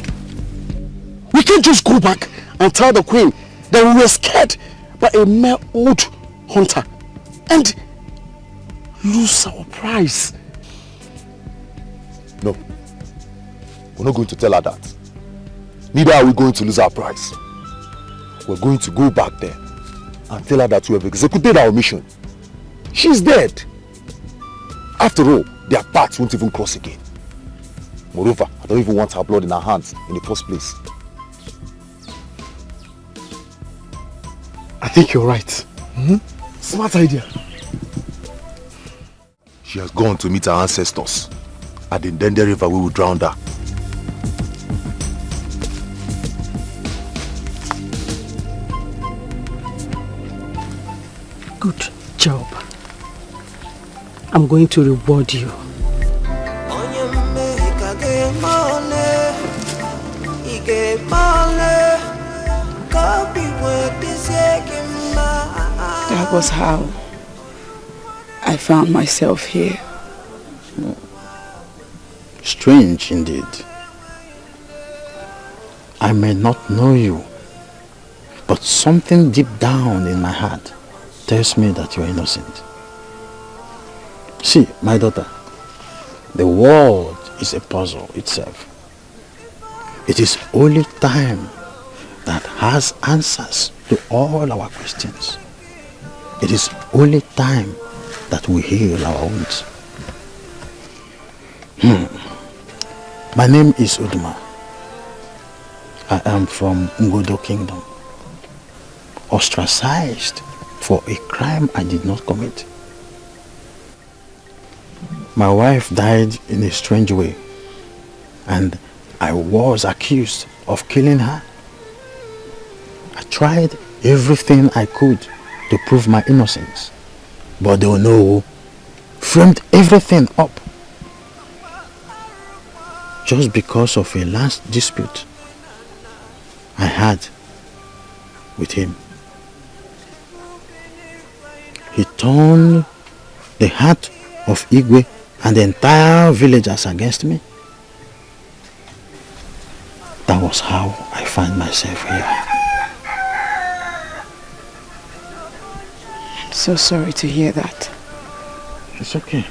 We can't just go back and tell the queen that we were scared by a mere old hunter and lose our prize. No. We're not going to tell her that. Neither are we going to lose our prize. We're going to go back there and tell her that we have executed our mission. She's dead. After all, their paths won't even cross again. Moreover, I don't even want her blood in her hands in the first place. I think you're right. Smart idea. She has gone to meet her ancestors at the Ndende River where we drowned her. Good job. I'm going to reward you. That was how I found myself here. Strange indeed. I may not know you, but something deep down in my heart tells me that you are innocent. See, my daughter, the world is a puzzle itself. It is only time that has answers to all our questions. It is only time that will heal our wounds. My name is Uduma. I am from Ngodo Kingdom, ostracized for a crime I did not commit. My wife died in a strange way, and I was accused of killing her. I tried everything I could to prove my innocence, but the Onowu framed everything up just because of a last dispute I had with him. He turned the heart of Igwe and the entire villagers against me. That was how I find myself here. I'm so sorry to hear that. It's okay.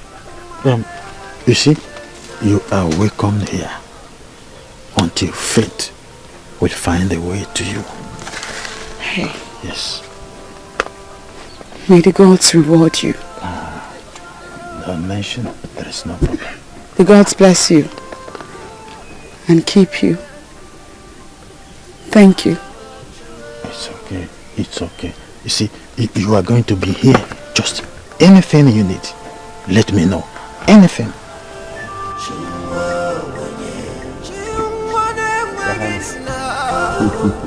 You see, you are welcomed here until fate will find a way to you. Hey. Yes. May the gods reward you. Don't mention, there is no problem. The gods bless you and keep you. Thank you. It's okay. It's okay. You see, if you are going to be here, just anything you need, let me know. Anything.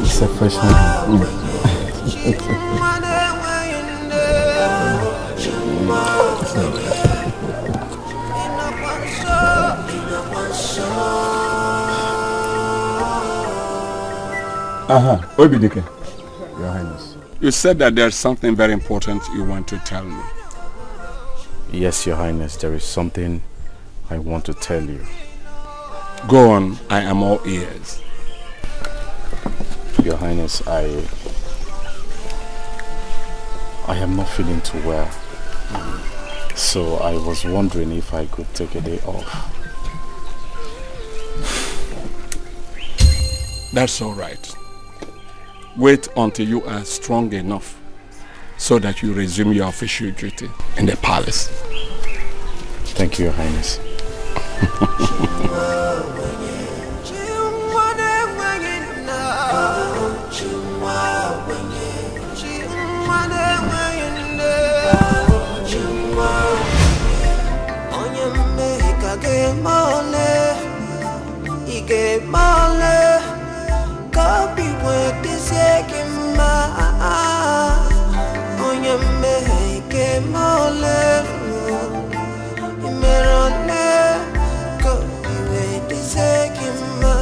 It's a fresh one. Obi Dikeh, Your Highness. You said that there's something very important you want to tell me. Yes, Your Highness, there is something I want to tell you. Go on, I am all ears. Your Highness, I am not feeling too well. So I was wondering if I could take a day off. That's all right. Wait until you are strong enough so that you resume your official duty in the palace. Thank you, Your Highness. Agemole, Igemole, copy when this Egema, Onyame, Igemole, Imerone, copy when this Egema,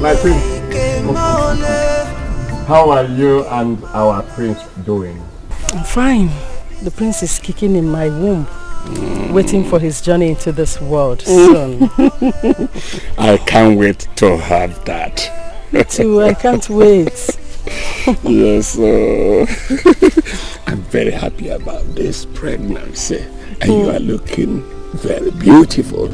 My Onyame, prince, Igemole. how are you and our prince doing? I'm fine. The prince is kicking in my womb, waiting for his journey into this world soon. I can't wait to have that. Me too, I can't wait. Yes, I'm very happy about this pregnancy. And you are looking very beautiful.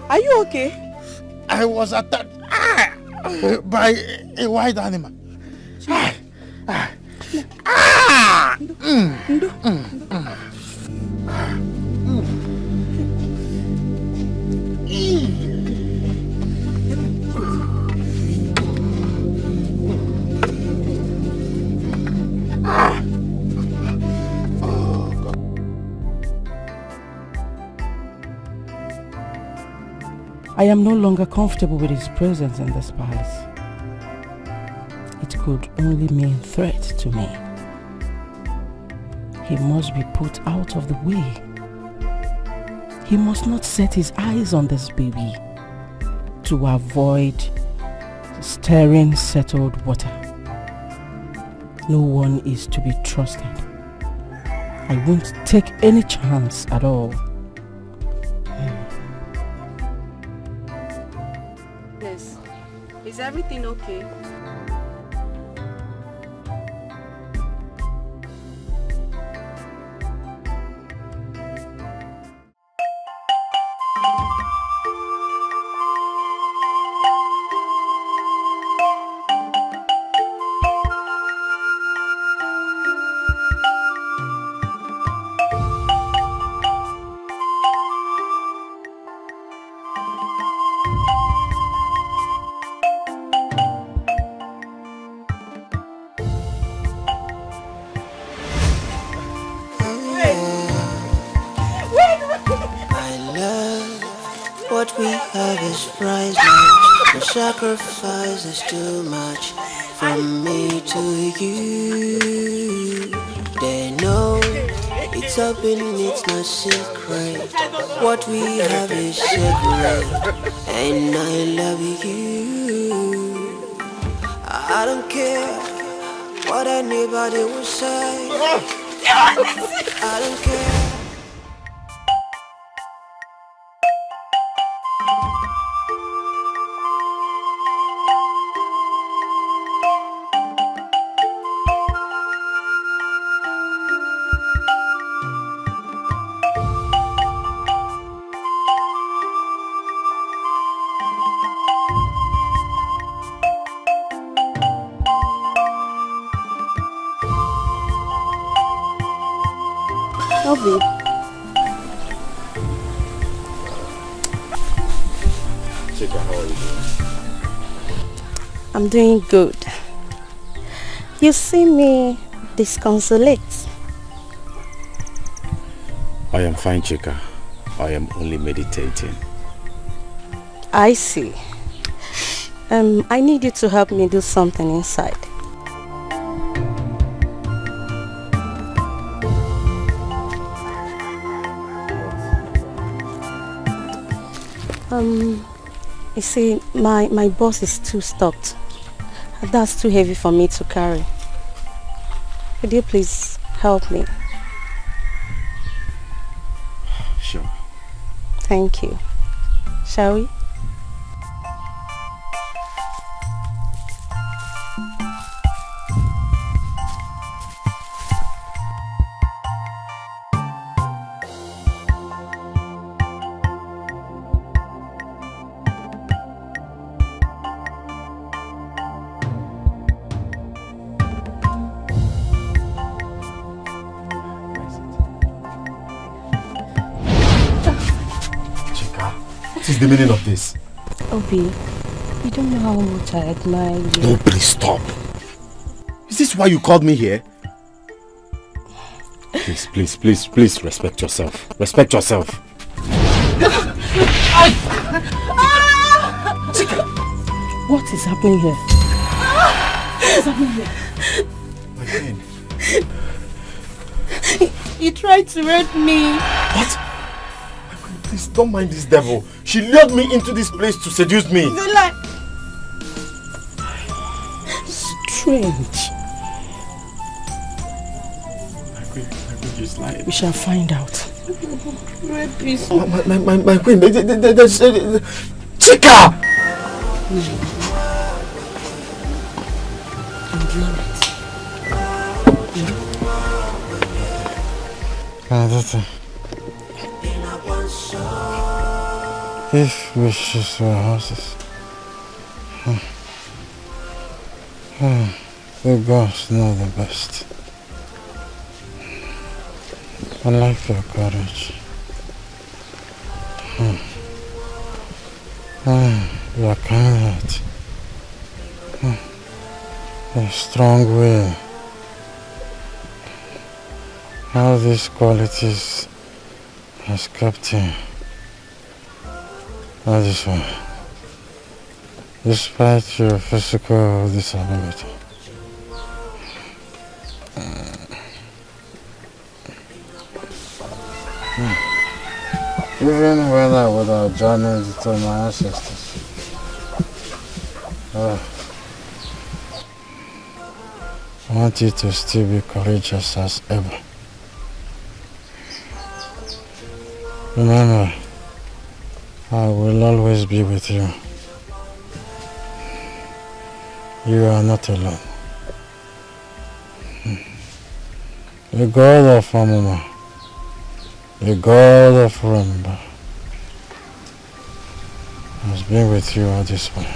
Are you okay? I was attacked by a wild animal. I am no longer comfortable with his presence in this palace. It could only mean threat to me. He must be put out of the way. He must not set his eyes on this baby to avoid stirring settled water. No one is to be trusted. I won't take any chance at all. Yes. Is everything okay? What we have is priceless. The sacrifice is too much from me to you. They know it's open, it's not secret. What we have is sacred, and I love you. I don't care what anybody will say. I don't care. Obi. Chika, how are you doing? I'm doing good. You see me disconsolate. I am fine, Chika. I am only meditating. I see. I need you to help me do something inside. You see, my boss is too stuffed. That's too heavy for me to carry. Could you please help me? Sure. Thank you. Shall we? is the meaning of this? Obi, you don't know how much I admire you. No, please stop. Is this why you called me here? Please respect yourself. Respect yourself. What is happening here? What is happening here? My friend. He tried to rape me. What? My friend, please don't mind this devil. She lured me into this place to seduce me. Strange. We shall find out. Rapist. My queen, there's Chika! If wishes were horses, the gods know the best. I like your courage. Your kind heart. Your strong will. All these qualities has kept you. That is why, despite your physical disability, even when I would have journeyed to my ancestors, I want you to still be courageous as ever. Remember, I will always be with you. You are not alone. The God of Amuma, the God of Remba, has been with you all this way.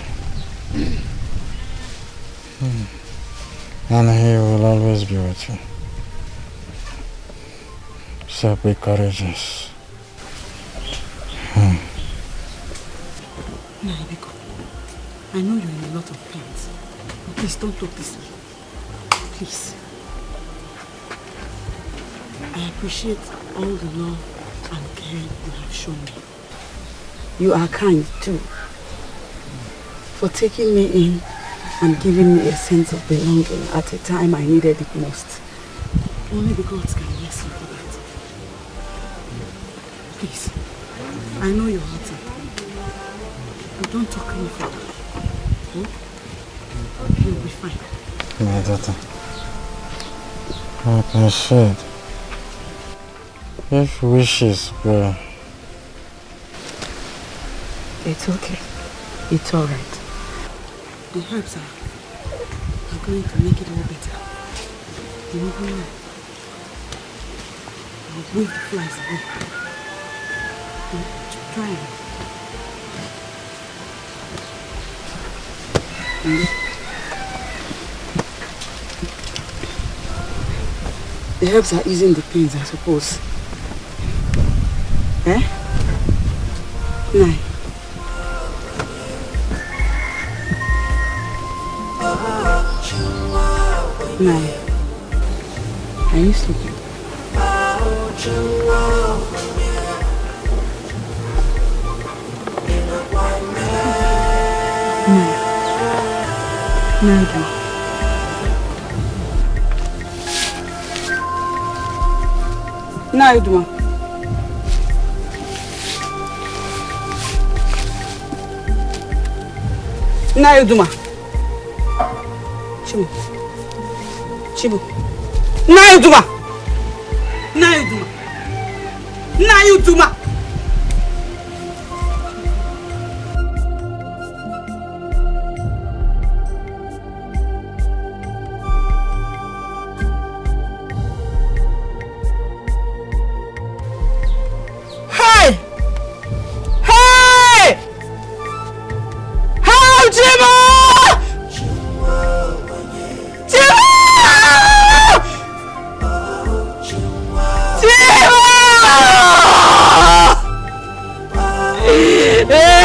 And He will always be with you. So be courageous. Naibiko, I know you're in a lot of pains, but please don't talk this way. Please. I appreciate all the love and care you have shown me. You are kind too, for taking me in and giving me a sense of belonging at a time I needed it most. Only the gods can bless you for that. Please, I know you're hurting. But don't talk any further. Oh? You'll be fine. My daughter, like I said, if wishes were... It's okay. It's alright. The herbs are going to make it all better. You never know. I'll wave the flies away. Try it. The herbs are easing the pains, I suppose. Eh? Nine. Nine. Are you sleeping? Nine. Nine. Naiduma. Naiduma. Chibu. Chibu. Naiduma. Naiduma. Naiduma. Hey!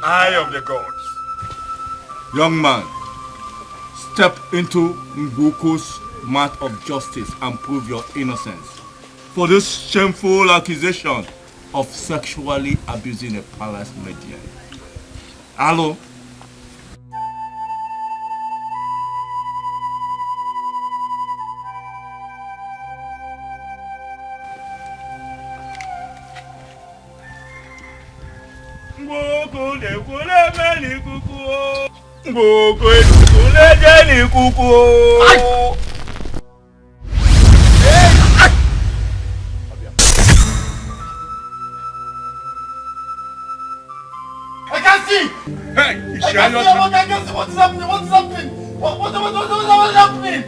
Eye of the gods. Young man, step into Ngoko's mat of justice and prove your innocence for this shameful accusation of sexually abusing a palace maiden. Hello? I can't see! Hey, I can't see what is happening? What is happening? What is happening?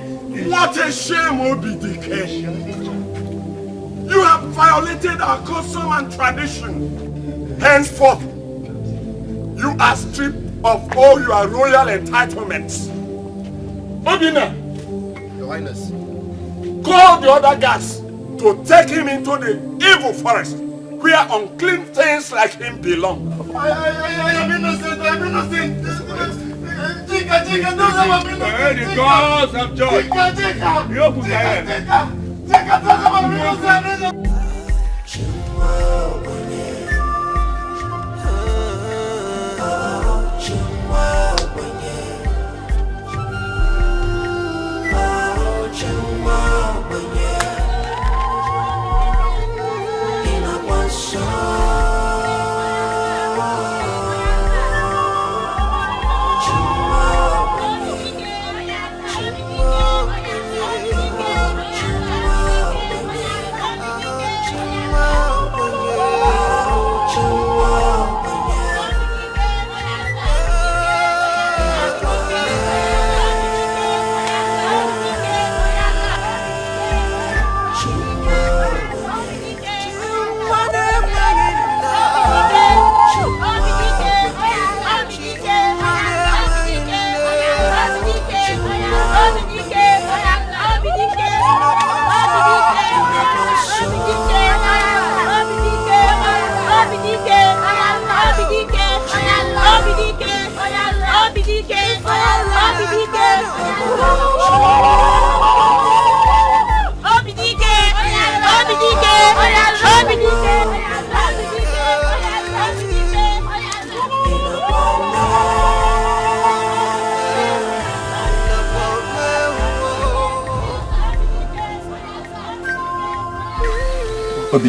What a shame, Obi Dikeh. You have violated our custom and tradition. Henceforth, you are stripped of all your royal entitlements. Obina, Your Highness. call the other guards to take him into the evil forest where unclean things like him belong. I am innocent. I am innocent. Dikeh, don't have I'm innocent. The gods have judged. Dikeh, don't have I'm innocent.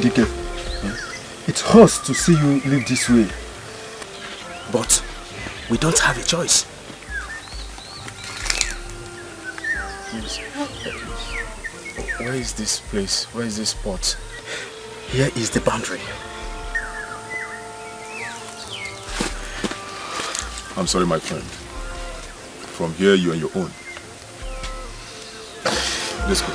Dikeh, it hurts to see you live this way. But we don't have a choice. Where is this place? Where is this spot? Here is the boundary. I'm sorry, my friend. From here, you're on your own. Let's go.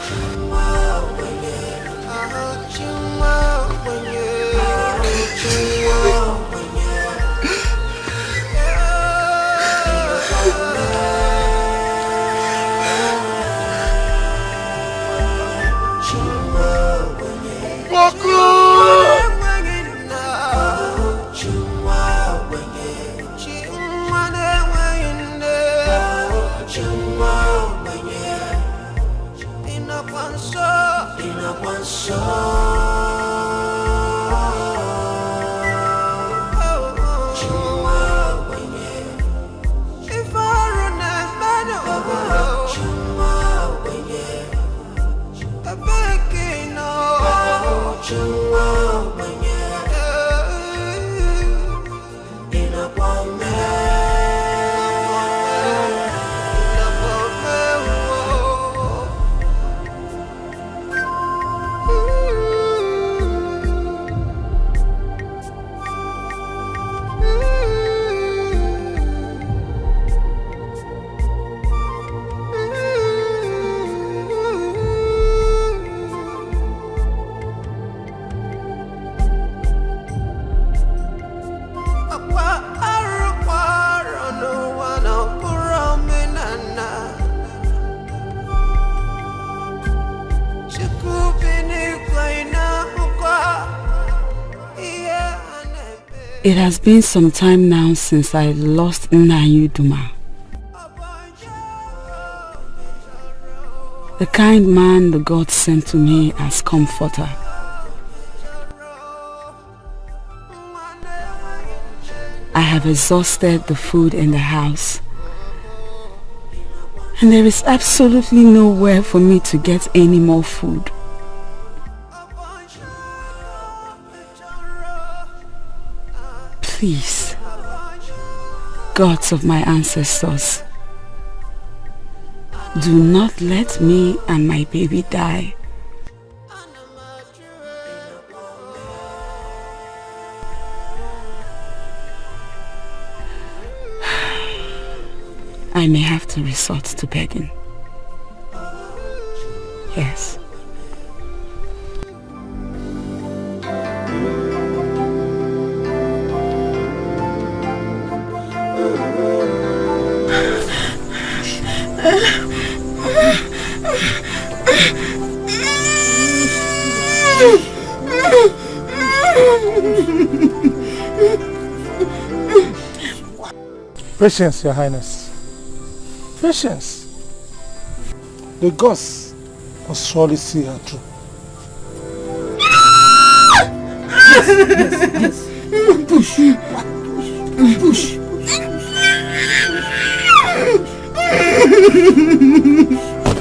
If It has been some time now since I lost Ini Edo. The kind man the God sent to me as comforter. I have exhausted the food in the house, and there is absolutely nowhere for me to get any more food. Please, gods of my ancestors, do not let me and my baby die. I may have to resort to begging. Yes. Patience, Your Highness. Patience. The gods must surely see her through. Yes. Push. Push.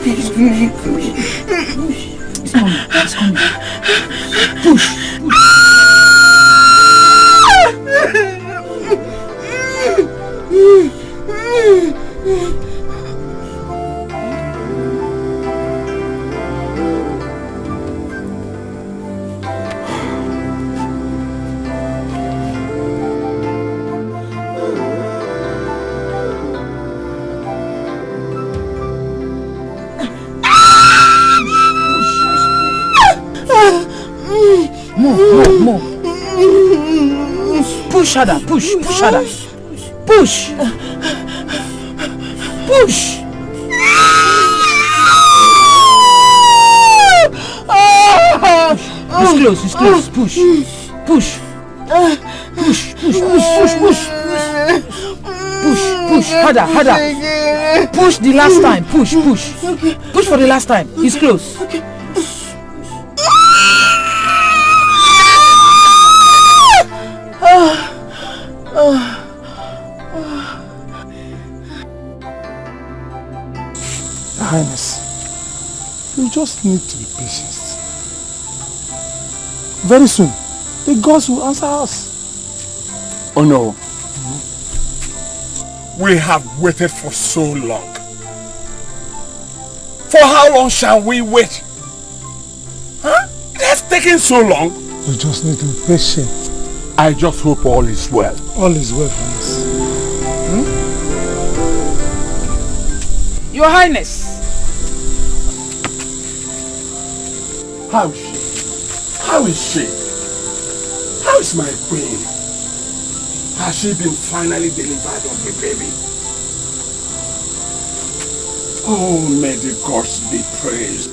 It's coming. Push. More. Push harder, push harder. Push. It's close. Push. Harder. Push the last time. Push for the last time. It's close. Highness, you just need to be patient. Very soon, the gods will answer us. Oh no. We have waited for so long. For how long shall we wait? Huh? It has taken so long. You just need to be patient. I just hope all is well. All is well, Highness. Your Highness. How is she? How is my queen? Has she been finally delivered of the baby? Oh, may the gods be praised.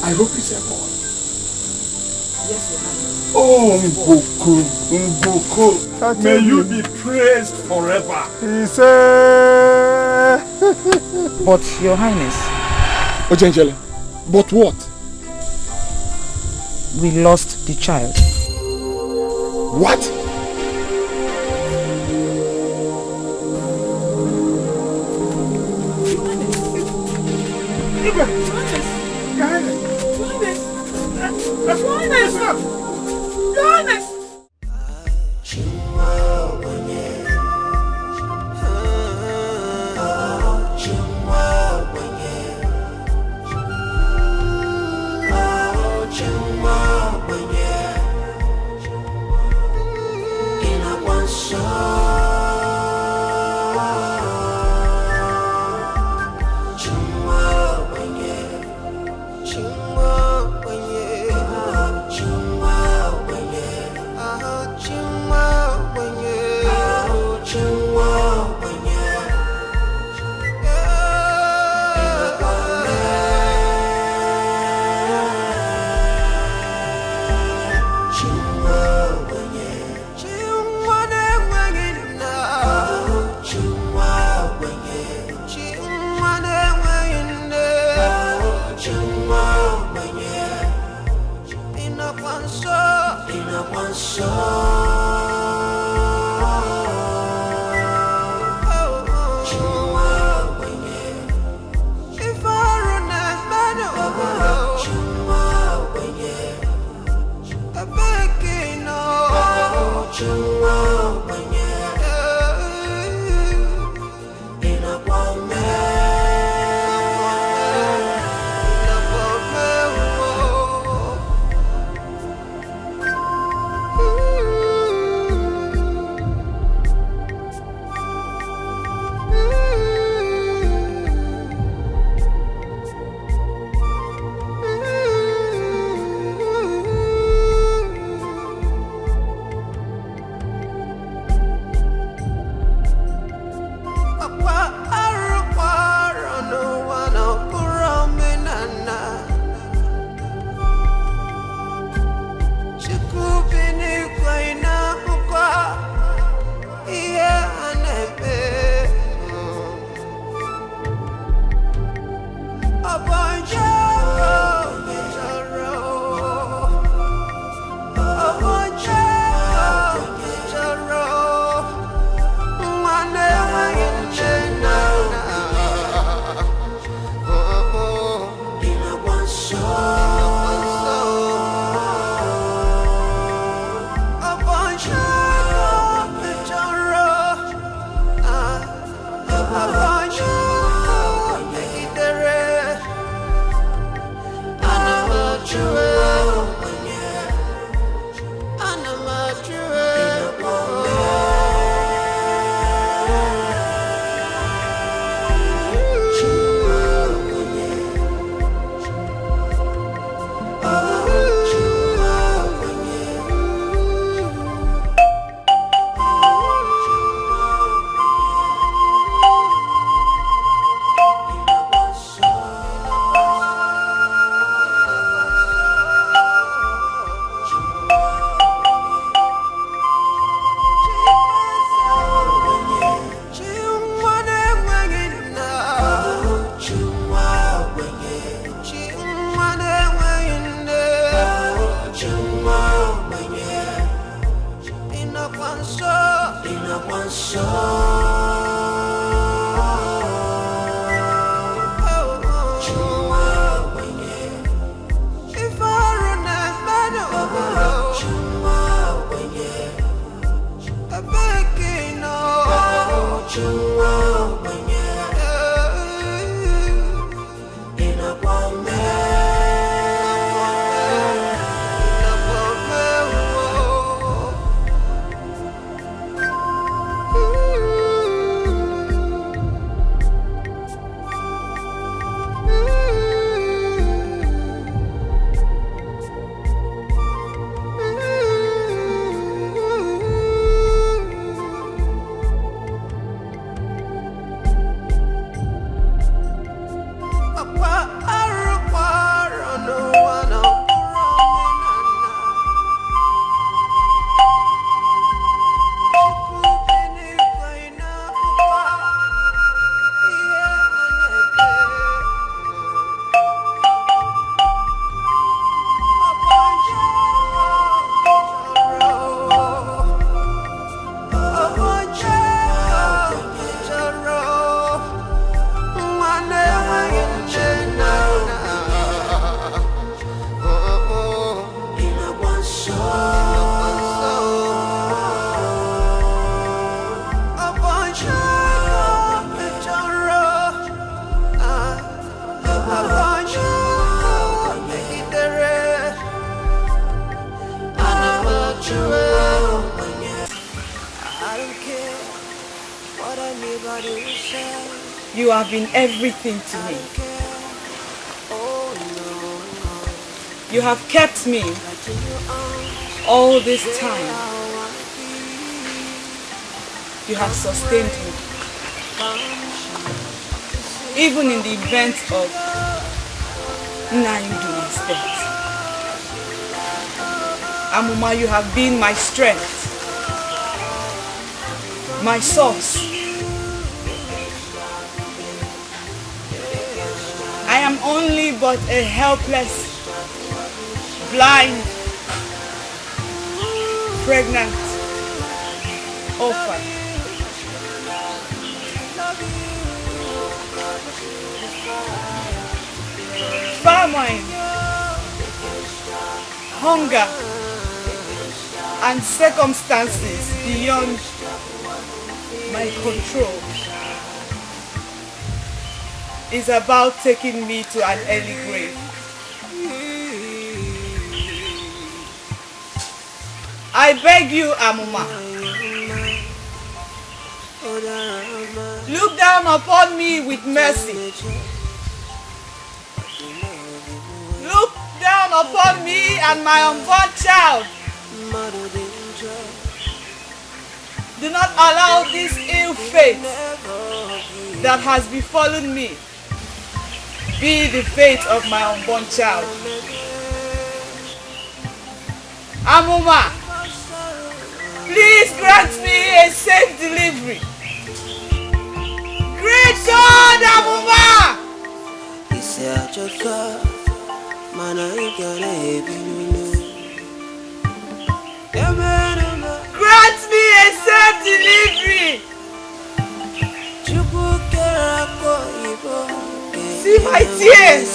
I hope it's a boy. Yes, Your Highness. Oh, Mbuku, may you be praised forever. But Your Highness. Ojengele, but what? We lost the child. What? You have been everything to me. You have kept me all this time. You have sustained me. Even in the event of Ini Edo's death. Amuma, you have been my strength, my source. I am only but a helpless, blind, pregnant, orphan. Famine, hunger, and circumstances beyond my control is about taking me to an early grave. I beg you, Amuma, look down upon me with mercy. Look down upon me and my unborn child. Do not allow this ill fate that has befallen me be the fate of my unborn child. Amuma, please grant me a safe delivery. Great God, Amuma! Grant me a safe delivery. See my tears.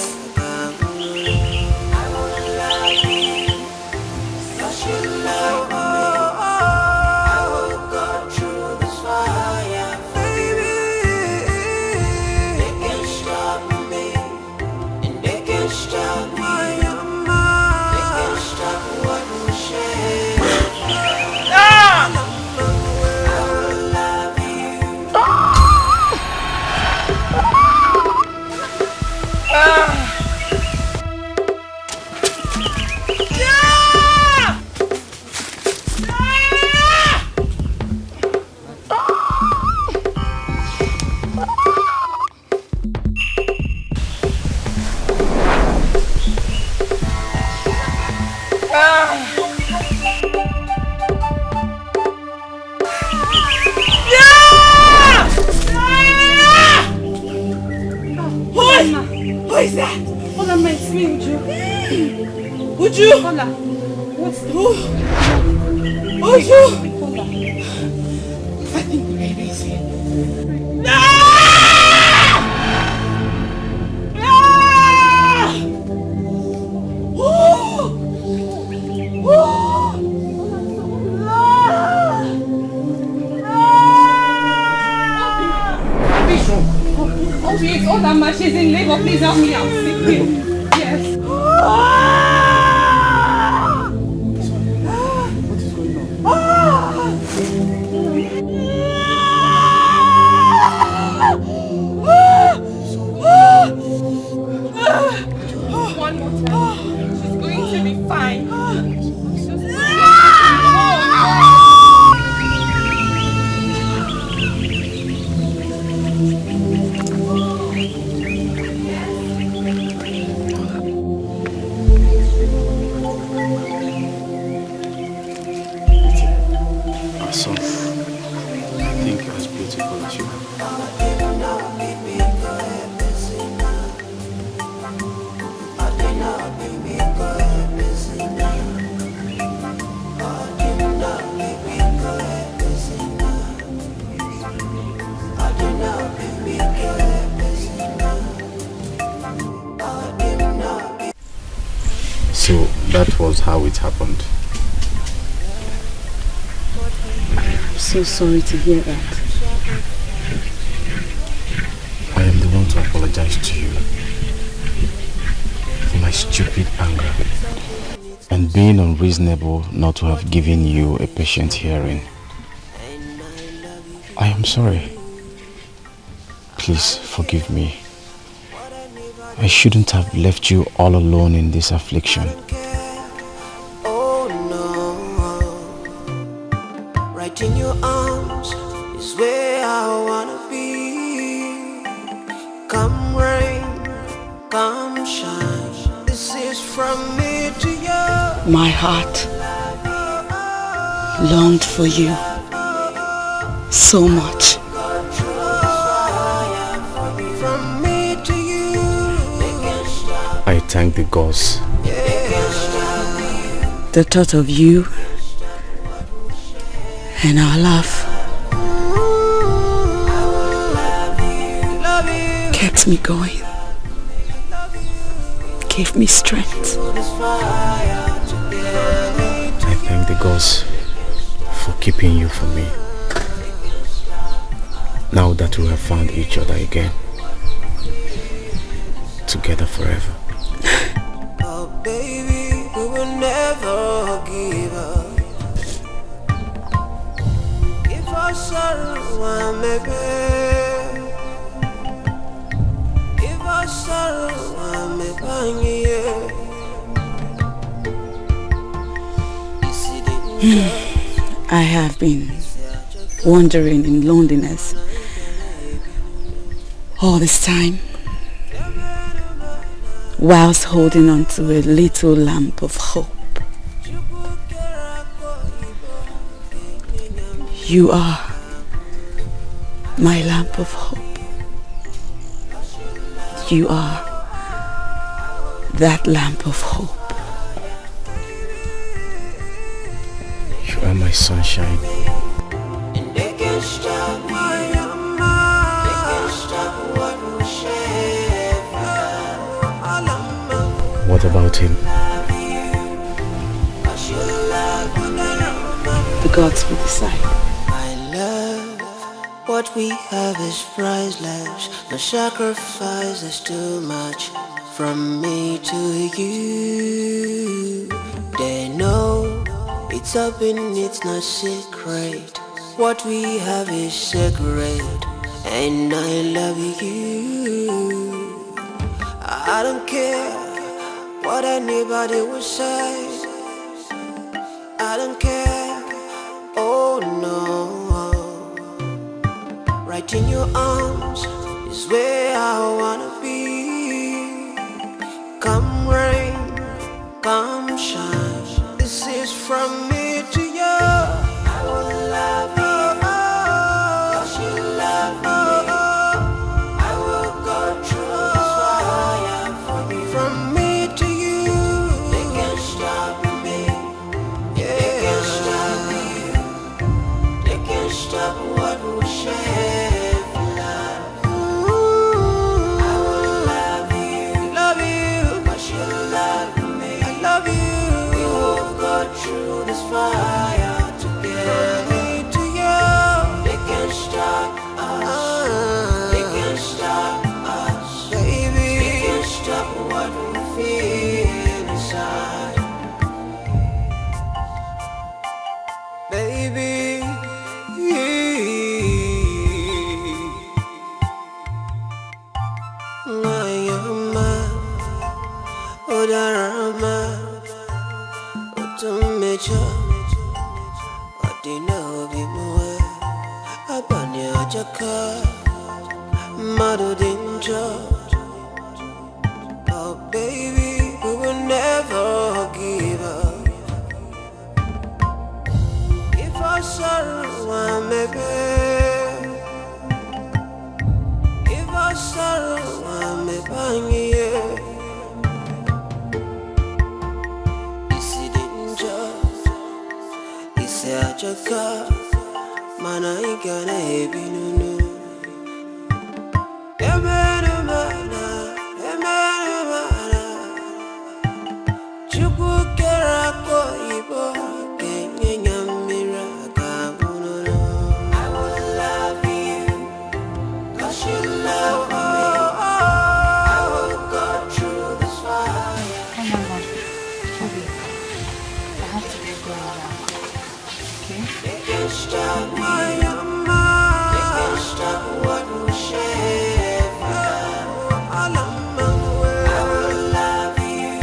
Who is that? Hola, my sweet Uju. Uju! Hola. What's the... Uju! Hola. I think the baby is here. Oh, yes, oh, that much is in labor. Please help me out. Yes. What is going on? One more time. She's going to be fine. So that was how it happened. I'm so sorry to hear that. I am the one to apologize to you for my stupid anger and being unreasonable not to have given you a patient hearing. I am sorry. Please forgive me. I shouldn't have left you all alone in this affliction. Oh no, right in your arms is where I wanna be. Come rain, come shine, this is from me to you. My heart longed for you so much. I thank the gods. The thought of you And our love kept me going, gave me strength. I thank the gods for keeping you for me. Now that we have found each other again, together forever. Oh baby, we will never give up. If I sorrow, I may bear. If I sorrow, I may bang you. I have been wandering in loneliness all this time, whilst holding on to a little lamp of hope. You are my lamp of hope. You are that lamp of hope. You are my sunshine. They can't stop my mind. They can't stop what we share. What about him? The gods will decide. My love, what we have is priceless. No sacrifice is too much from me to you. They know it's open, it's not secret. What we have is sacred, and I love you. I don't care what anybody will say. I don't care, oh no. Right in your arms is where I wanna be. Come rain, come shine. This is from me to you. I will love you. Cause you love me. I will go through this fire for you. From me to you. They can't stop me. Yeah. They can't stop you. They can't stop what we share for love. I will love you. Love you. Cause you love me. I love you. We will go through this fire together. To you. They can't stop us. They can't stop us, baby. They can't stop what we feel inside, baby. My Odarama, Otumecha, Adina Bimwe, Abanya Jaka, Mado Dinja. Oh baby, we will never give up. If I sorrow, I may bear. If I sorrow, I may bang you. Jaka, mana igana ebinunu. Emene mana, Chukwu kere akọ Igbo, kenye nyamira kabunono. I will love you, cause you love me. I will go through this fire. Oh my God, Obi, I have to be going now. They can't stop my mind. They can't stop what we share for love. I will love you,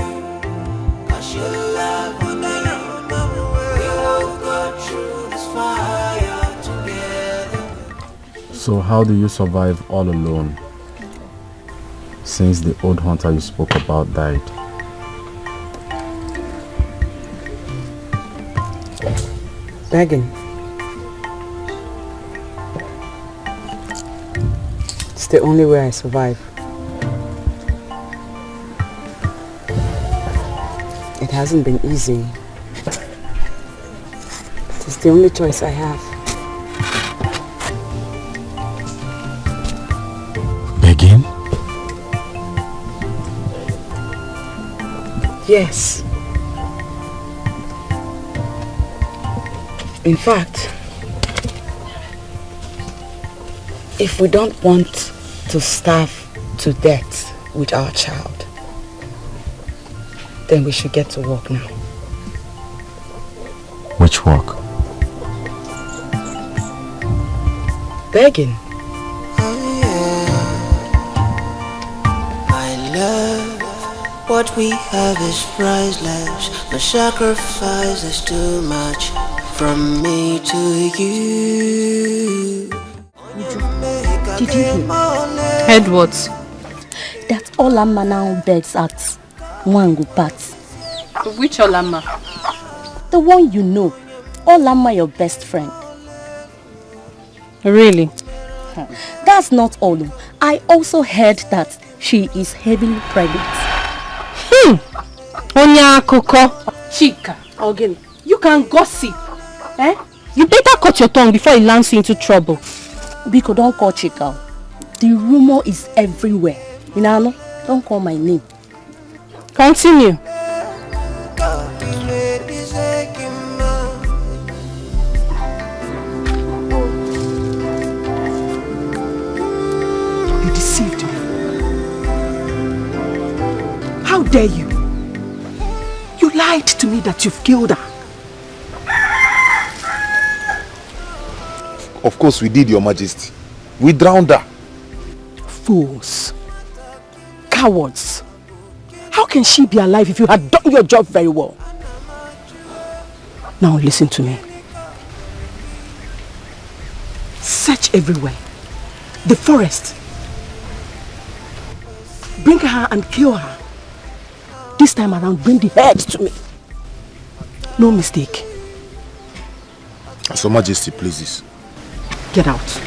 cause you love me. We will go through this fire together. So how do you survive all alone since the old hunter you spoke about died? Begging. It's the only way I survive. It hasn't been easy. It's the only choice I have. Again? Yes. In fact, if we don't want to starve to death with our child, then we should get to work now. Which work? Begging. My love, what we have is priceless. No sacrifice is too much from me to you. Did you hear? Heard what? That Olamma now begs at Wangu Pat. Which Olamma? The one you know. Olamma, your best friend. Really? That's not all. I also heard that she is heavily pregnant. Onya Koko. Chika, again, you can gossip. Eh? You better cut your tongue before it lands you into trouble. Biko, don't call Chika. The rumor is everywhere. Inano, don't call my name. Continue. You deceived me. How dare you? You lied to me that you've killed her. Of course we did, Your Majesty. We drowned her. Fools. Cowards. How can she be alive if you had done your job very well? Now listen to me. Search everywhere. The forest. Bring her and kill her. This time around, bring the head to me. No mistake. As Your Majesty pleases. Get out.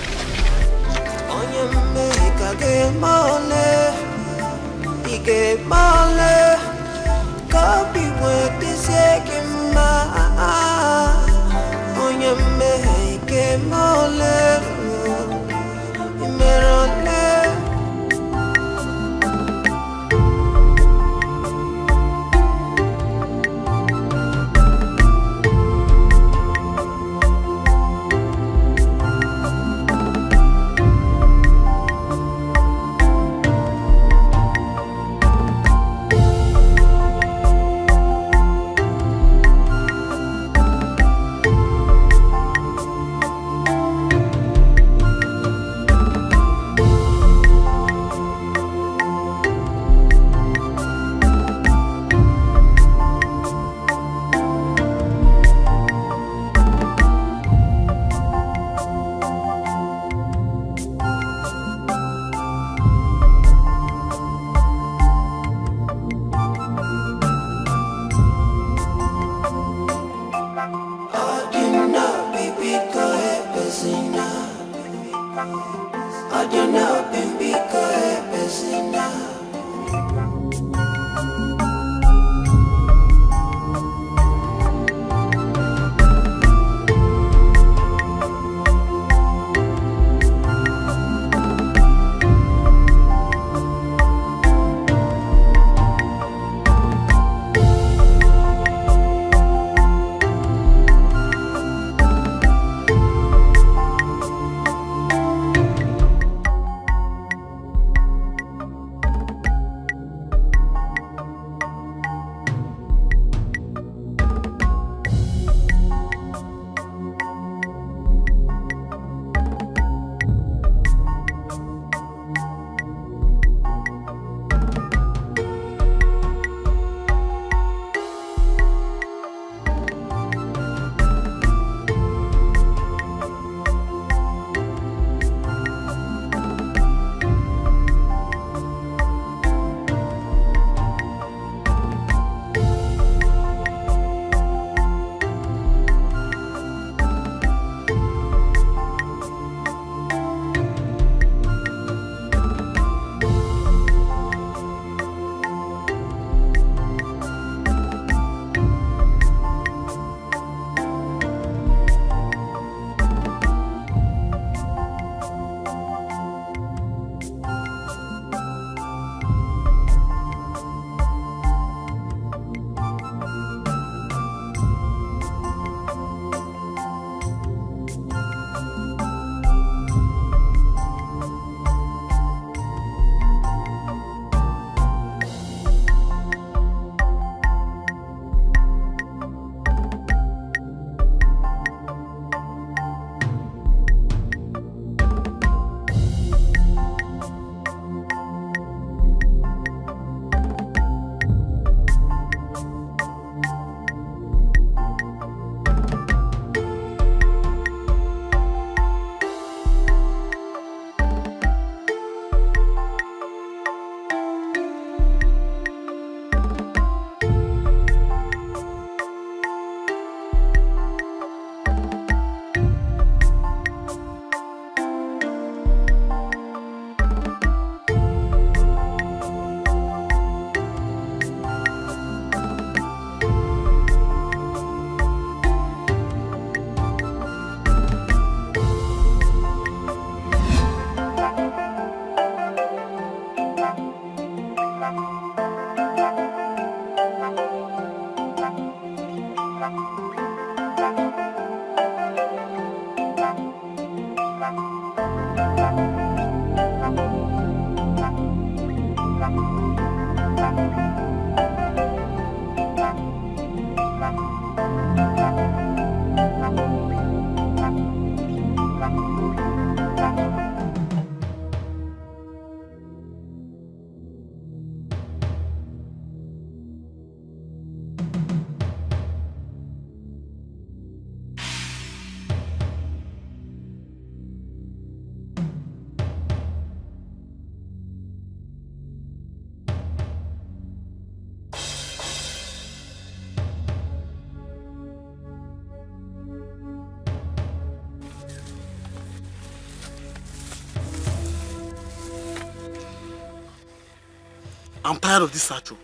I'm tired of this Sacho.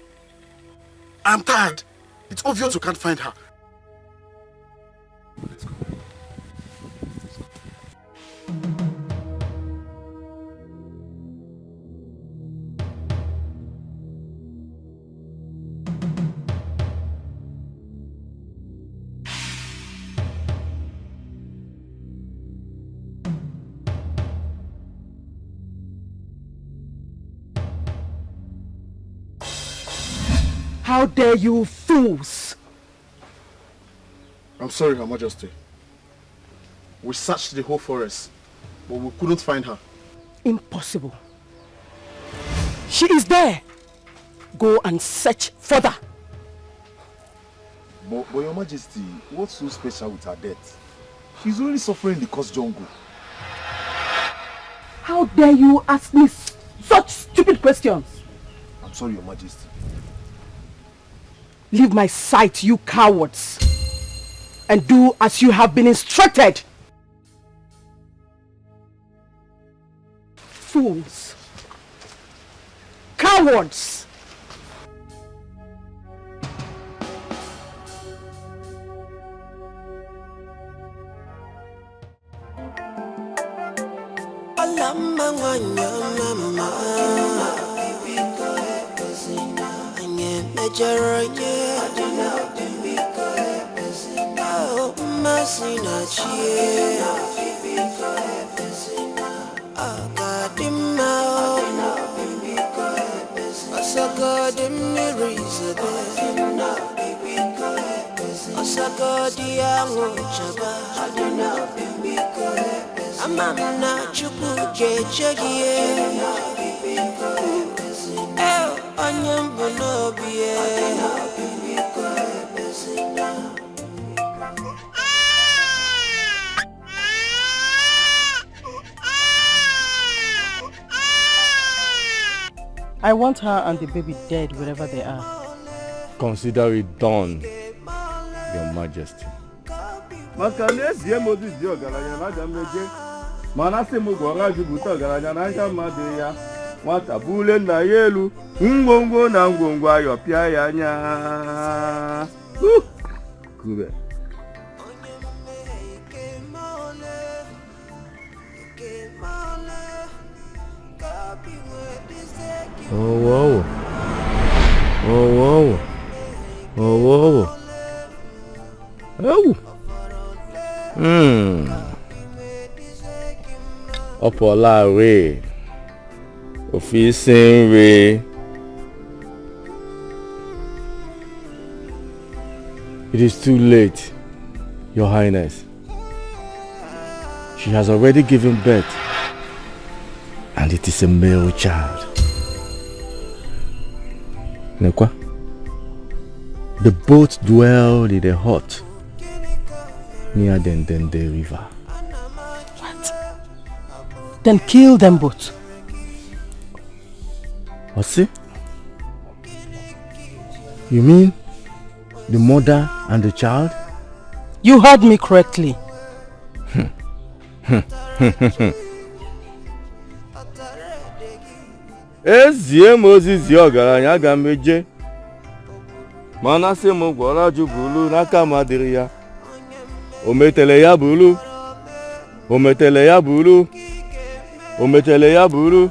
I'm tired. It's obvious you can't find her. Let's go. How dare you fools! I'm sorry, Her Majesty. We searched the whole forest, but we couldn't find her. Impossible. She is there. Go and search further. But Your Majesty, what's so special with her death? She's only suffering in the cursed jungle. How dare you ask me such stupid questions? I'm sorry, Your Majesty. Leave my sight, you cowards, and do as you have been instructed. Fools. Cowards. I want her and the baby dead wherever they are. Consider it done, Your Majesty. Nwata bule na yelu ngwongwo na ngwongwo ayọpịa ya anya. Kube. Oh wow. Oh wow. Oh wow. Oh. Opola we. Officing we. It is too late, Your Highness. She has already given birth, and it is a male child. Nekwa? The boat dwelled in a hut near Dendende River. What? Then kill them both. What's it? You mean the mother and the child? You heard me correctly. Ezie Moses yogaranya gameje. Mana se mo gwara jubulu n'aka madiri ya. O metele ya bulu. O metele ya bulu. O metele ya bulu.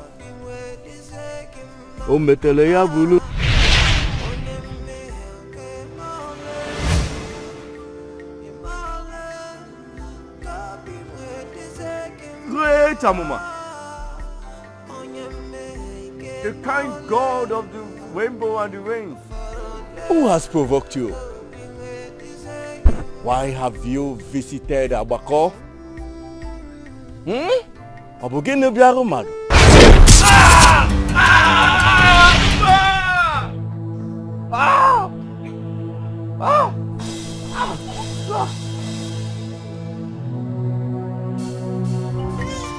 O metele ya bulu. Great Amuma, the kind God of the rainbow and the rains. Who has provoked you? Why have you visited Abako? Abugine biaru madu.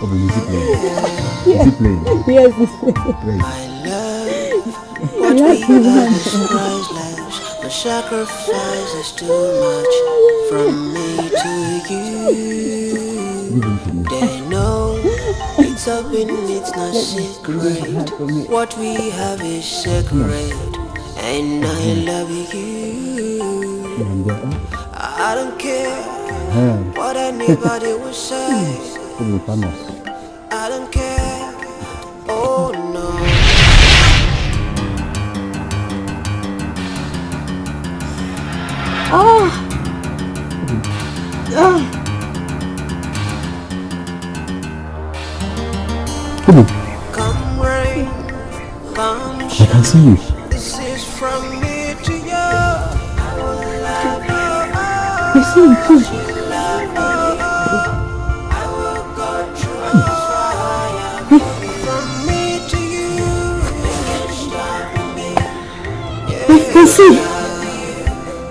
Is it playing? Is it playing? Yes, it's playing. What we priceless. The sacrifice is too much from me to you. They know it's Hands up in it's not secret. What we have is sacred. And I love you. I don't care what anybody will say. I don't care. Oh no. Come rain, come I can see you. This is from me to you. I will love you. I see you too. I will go through fire. From me to you. They can't stop me. I can see.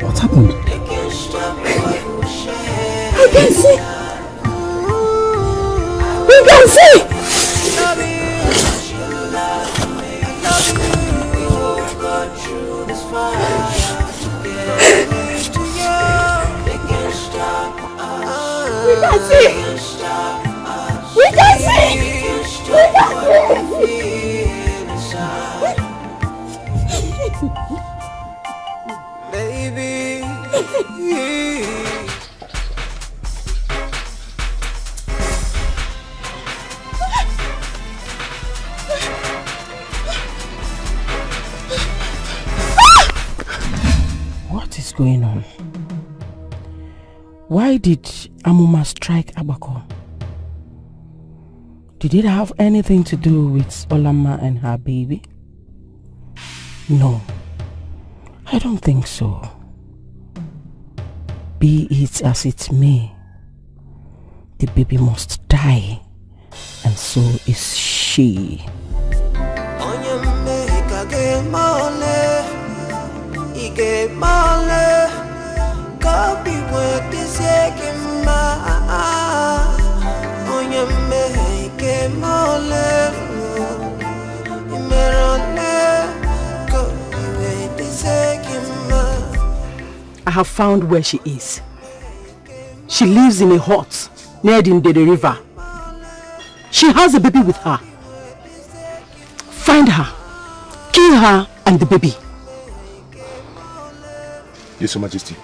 What happened? They can't stop what will share. I can see. We can see. Love you. Love me. I love you. We will go through this fire. Get me to you. They can't stop us. We can see. They can't stop us. We can see. They can't stop what we feel inside. Baby. What is going on? Why did Amuma strike Abako? Did it have anything to do with Olama and her baby? No, I don't think so. Be it as it may, the baby must die, and so is she. I have found where she is. She lives in a hut near the Ndede River. She has a baby with her. Find her, kill her and the baby. Yes, Your Majesty.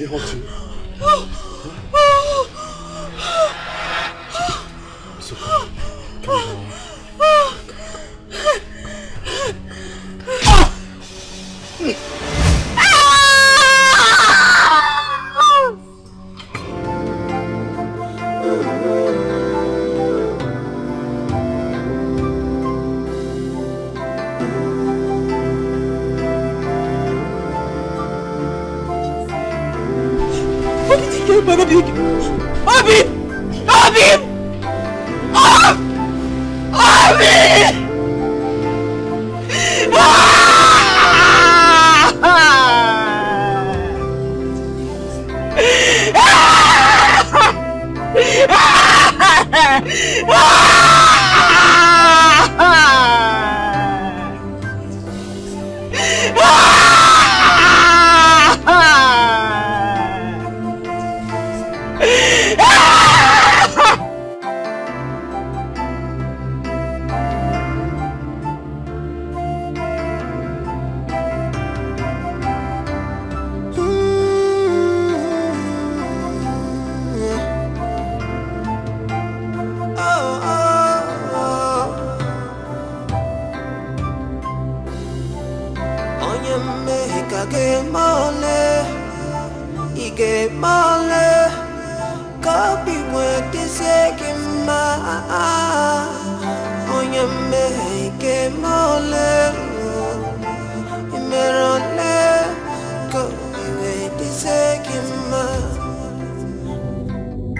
they hurt you? It's okay. Calm down.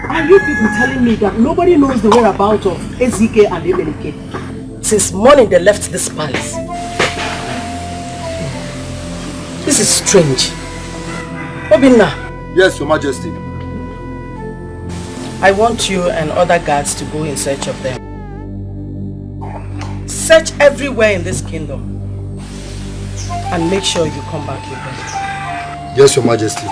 Are you people telling me that nobody knows the whereabouts of Dikeh and Emenike since morning they left this palace? This is strange. Obinna. Yes, Your Majesty. I want you and other guards to go in search of them. Search everywhere in this kingdom and make sure you come back with them. Yes, Your Majesty.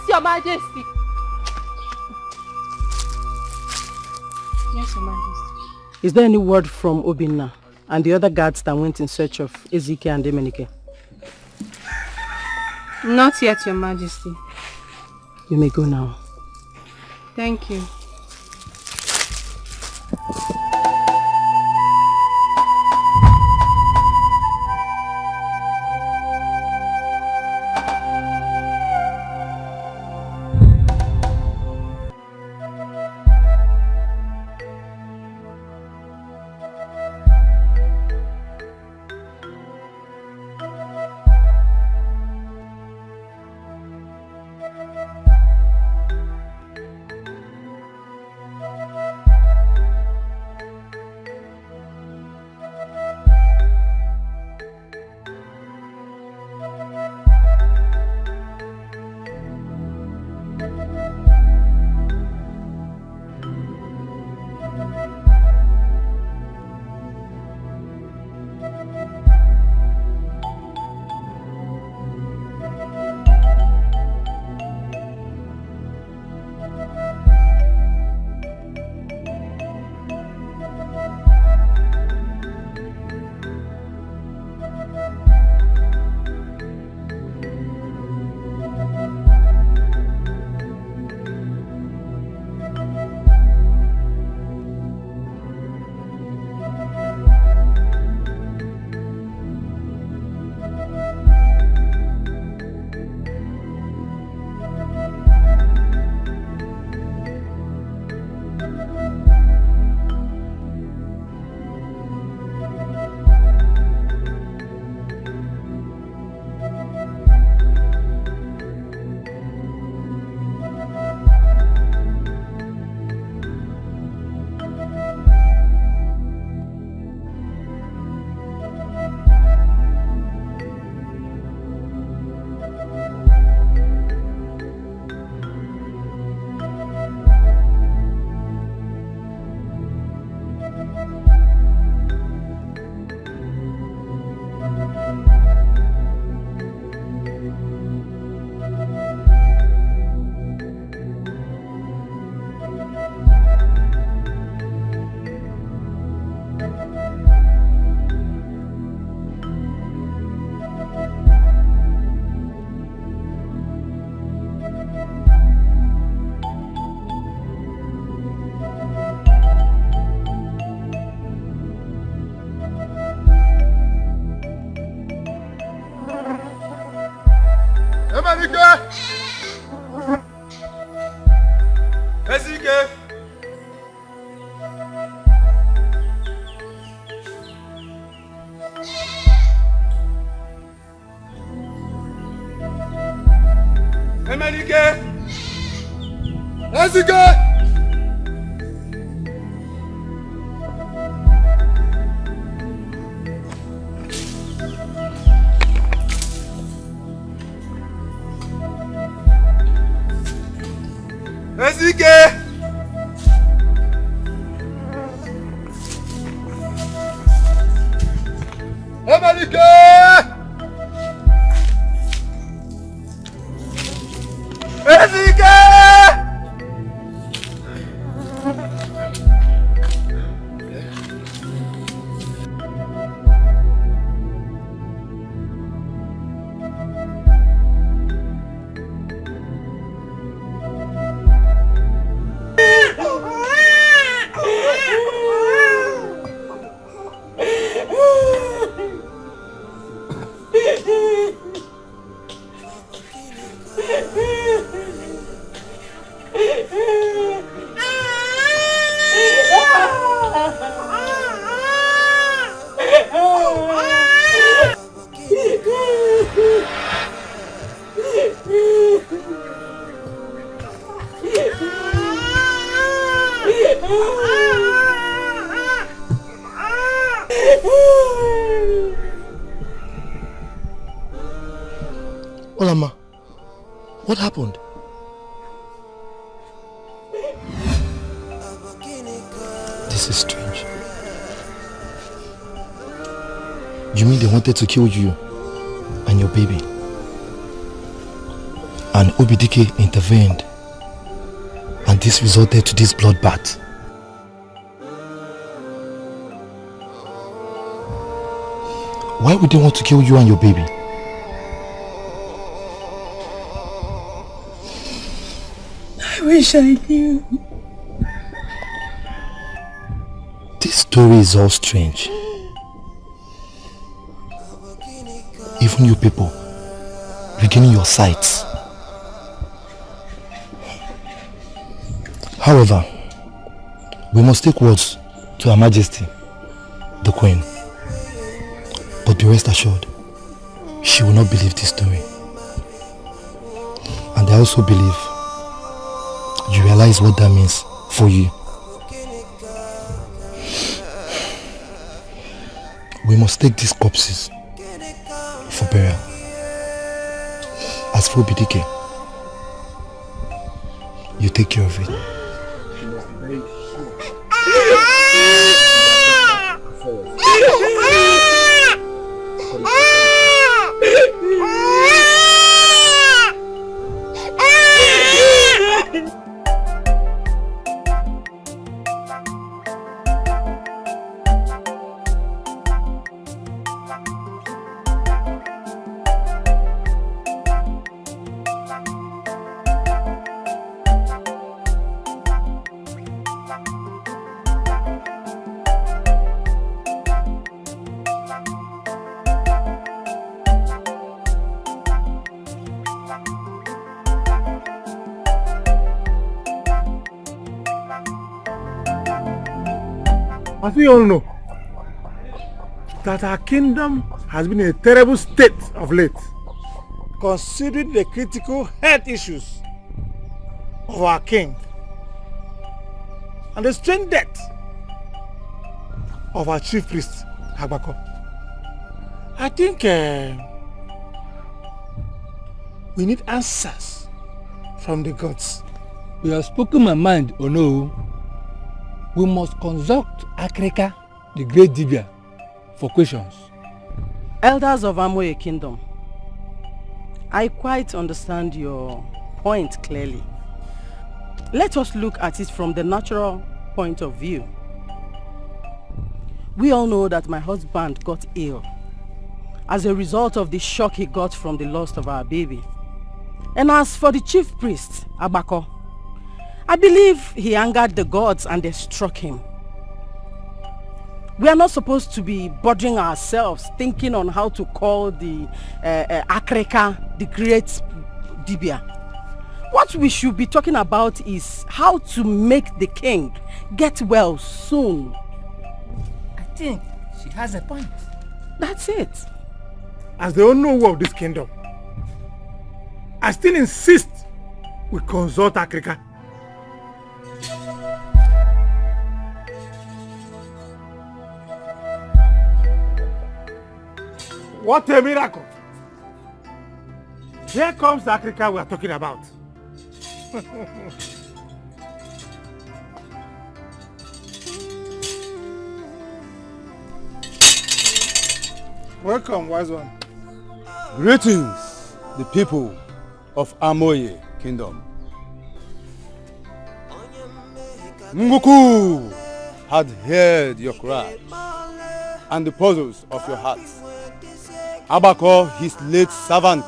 Your Majesty. Yes, Your Majesty. Is there any word from Obinna and the other guards that went in search of Dikeh and Emenike? Not yet, Your Majesty. You may go now. Thank you. Emenike! Ezike! Emenike! Ezike! Ezike! Emenike! Ezike! Olama, what happened? This is strange. You mean they wanted to kill you and your baby? And Dikeh intervened, and this resulted to this bloodbath. Why would they want to kill you and your baby? I wish I knew. This story is all strange. Even you people regaining your sights. However, we must take words to Her Majesty, the Queen. But be rest assured, she will not believe this story. And I also believe you realize what that means for you. We must take these corpses for burial. As for Dikeh, you take care of it. As we all know, that our kingdom has been in a terrible state of late, considering the critical health issues of our king and the strange death of our chief priest, Agbako. I think we need answers from the gods. You have spoken my mind, or no? We must consult Akreka, the great Dibia, for questions. Elders of Amoye Kingdom, I quite understand your point clearly. Let us look at it from the natural point of view. We all know that my husband got ill as a result of the shock he got from the loss of our baby. And as for the chief priest, Agbako, I believe he angered the gods and they struck him. We are not supposed to be bothering ourselves thinking on how to call the Akreka, the great dibia. What we should be talking about is how to make the king get well soon. I think she has a point. That's it. As the owner of this kingdom, I still insist we consult Africa. What a miracle! Here comes the Africa we are talking about. Welcome, wise one. Greetings, the people of Amoye Kingdom. Nguku had heard your cry and the puzzles of your hearts. Abako, his late servant,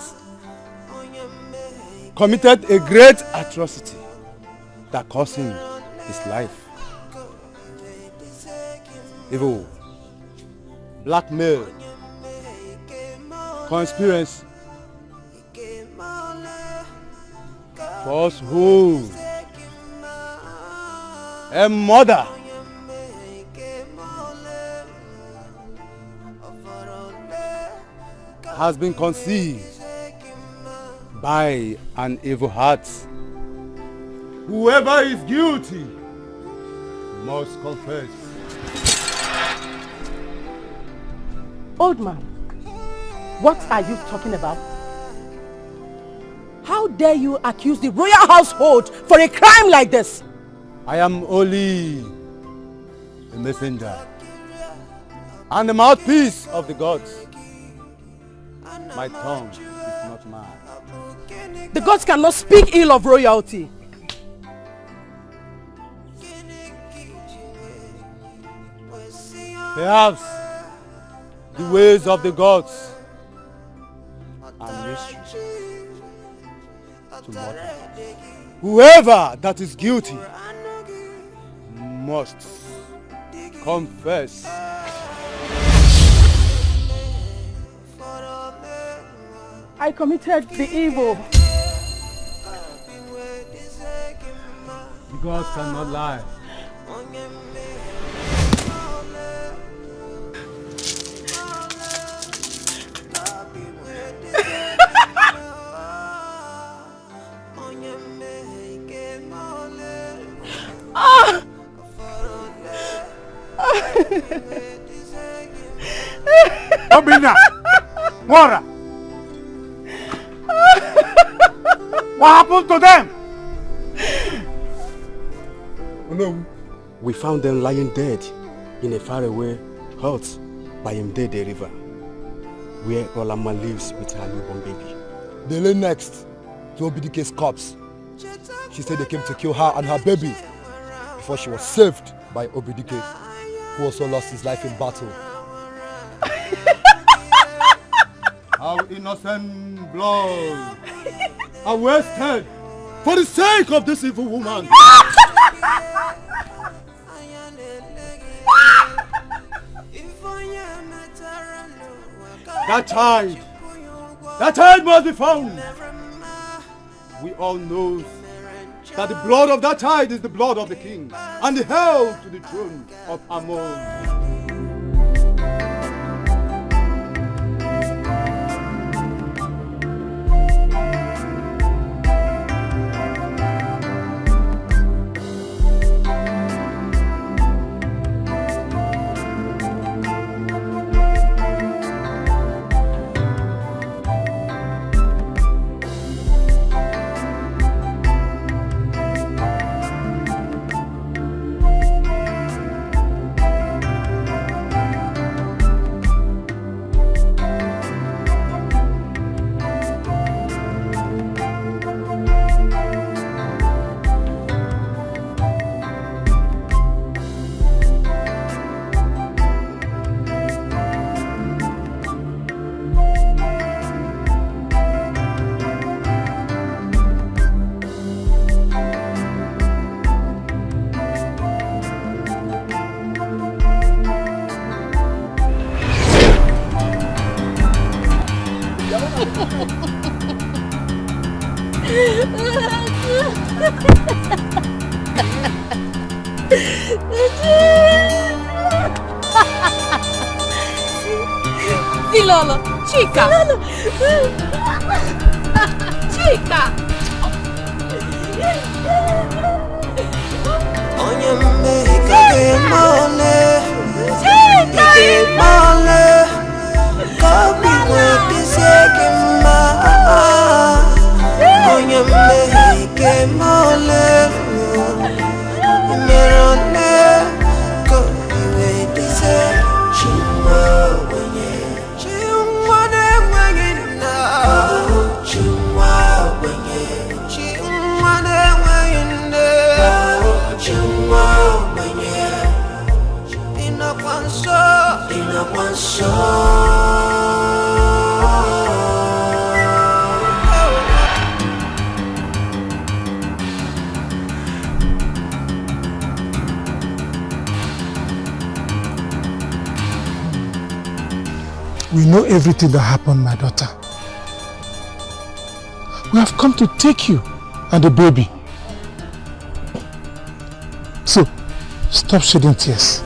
committed a great atrocity that cost him his life. Evil, blackmail, conspiracy, falsehood, a murder, has been conceived by an evil heart. Whoever is guilty must confess. Old man, what are you talking about? How dare you accuse the royal household for a crime like this? I am only a messenger and the mouthpiece of the gods. My tongue is not mine. The gods cannot speak ill of royalty. Perhaps the ways of the gods are mystery to mortals. Whoever that is guilty must confess. I committed the evil. The gods cannot lie. Obina! Mora! What happened to them? Oh no. We found them lying dead in a faraway hut by Mdede River, where Olama lives with her newborn baby. They lay next to Obidike's corpse. She said they came to kill her and her baby before she was saved by Obidike, who also lost his life in battle. How innocent blood are wasted for the sake of this evil woman. That child must be found. We all know that the blood of that child is the blood of the king and the heir to the throne of Ammon. Silolo, chica. Chica. Onye mmehika ga-emole, ga-emole, kobi kwetisi gị mma. Onye mmehika ga-emole, imerone, kobi kwetisi chimwa wenye, chimwa na-enweghị nna, chimwa wenye, chimwa na-enweghị nne. Chimwa wenye, inakwanso. We know everything that happened, my daughter. We have come to take you and the baby. So, stop shedding tears.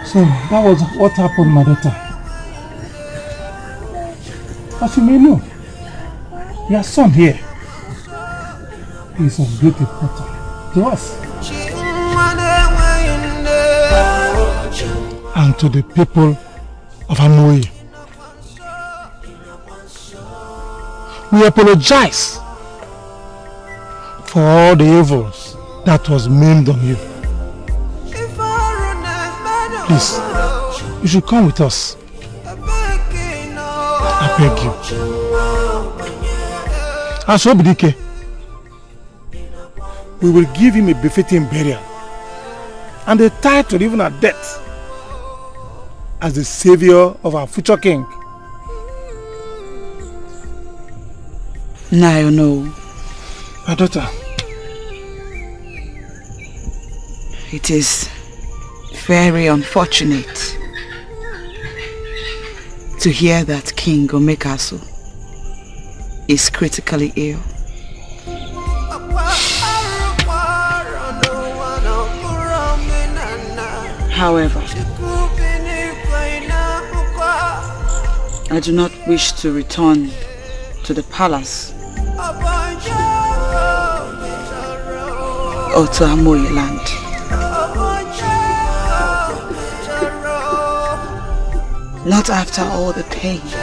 So, that was what happened, my daughter. As you may know, your son here is of great importance to us and to the people of Hanoi. We apologize for all the evils that was meant on you. Please, you should come with us. I beg you. As for Dikeh, we will give him a befitting burial and a title even at death as the savior of our future king. Now you know. My daughter. It is very unfortunate to hear that King Omekasu is critically ill. However, I do not wish to return to the palace or to Amoye land. Not after all the pains,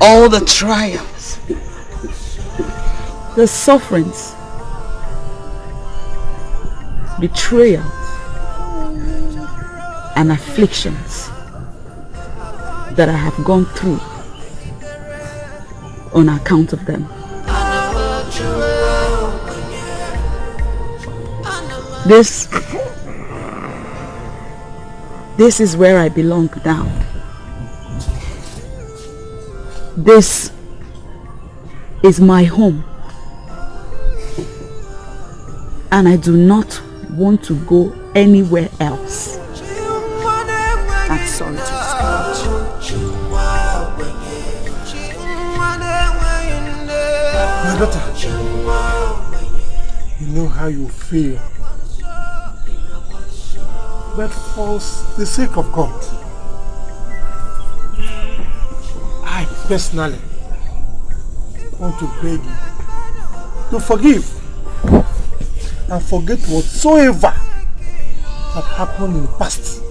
all the trials, the sufferings, betrayals, and afflictions that I have gone through on account of them. This is where I belong now. This is my home. And I do not want to go anywhere else. I'm sorry to discourage you. My daughter, you know how you feel. But for the sake of God, I personally want to beg you to forgive and forget whatsoever that happened in the past.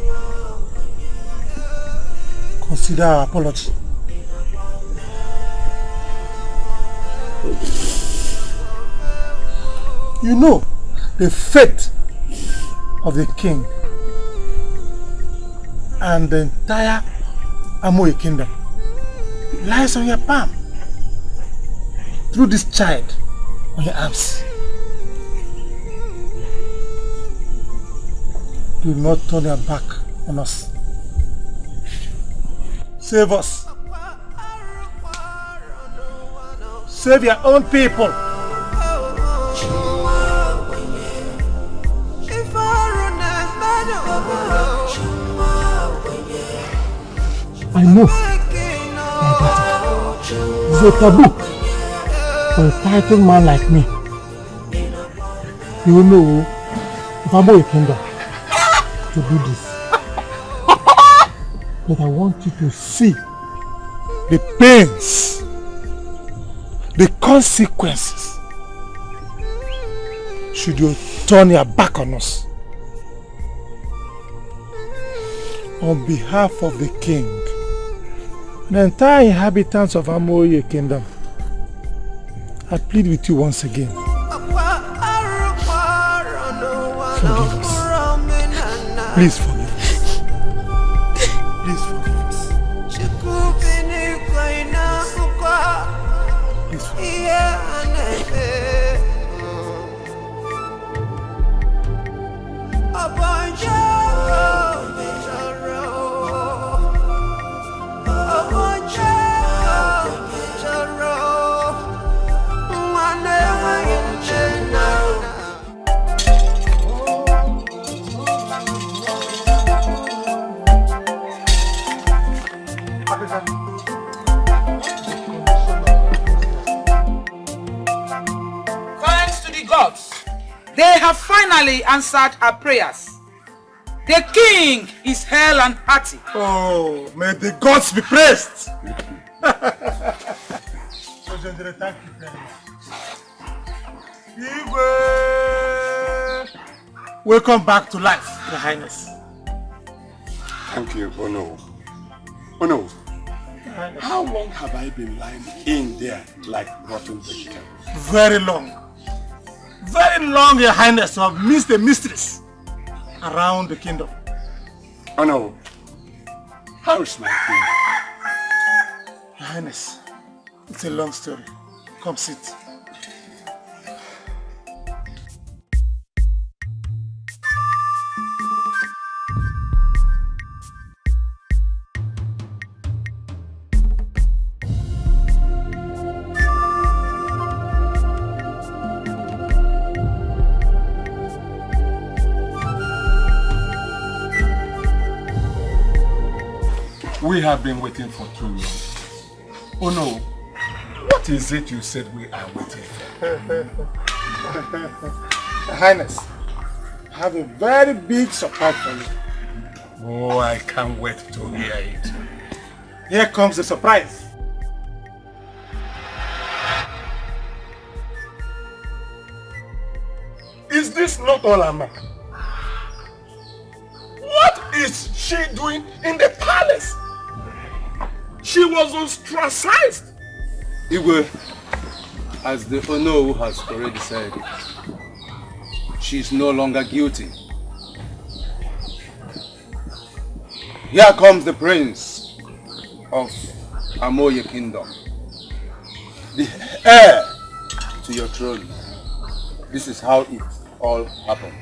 Consider our apology. You know the fate of the king and the entire Amoye kingdom lies on your palm through this child on your arms. Do not turn your back on us. Save us. Save your own people. I know, my daughter, it's a taboo for a titled man like me. You know, if I'm a kingdom to do this, but I want you to see the pains, the consequences should you turn your back on us. On behalf of the king, the entire inhabitants of Amoye kingdom, I plead with you once again. Forgive us. Please forgive us. Please forgive us. Please forgive Thanks to the gods, they have finally answered our prayers. The king is hale and hearty. Oh, may the gods be praised! So, Jendere, thank you very much. Igwe! Welcome back to life, Your Highness. Thank you, Ono. Ono, how long have I been lying in there like rotten vegetable? Very long. Very long, Your Highness, to have missed a mistress around the kingdom. Ono, how is my queen? Your Highness, it's a long story. Come sit. We have been waiting for too long. Oh no, what is it you said we are waiting for? Your Highness, I have a very big surprise for you. Oh, I can't wait to hear it. Here comes the surprise. Is this not Olama? What is she doing in the palace? She was ostracized. Igwe, as the Ono has already said, she is no longer guilty. Here comes the prince of Amoye Kingdom, the heir to your throne. This is how it all happened.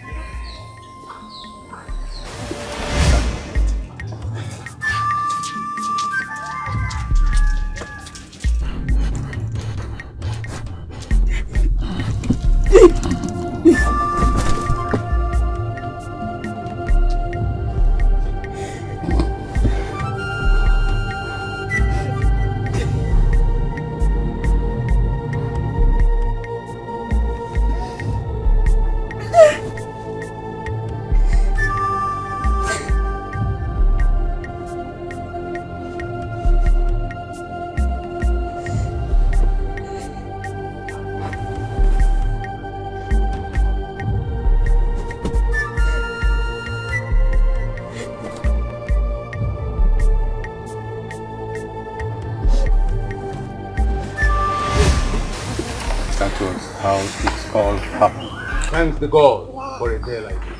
That was how it all happened. Thanks the God for a day like this.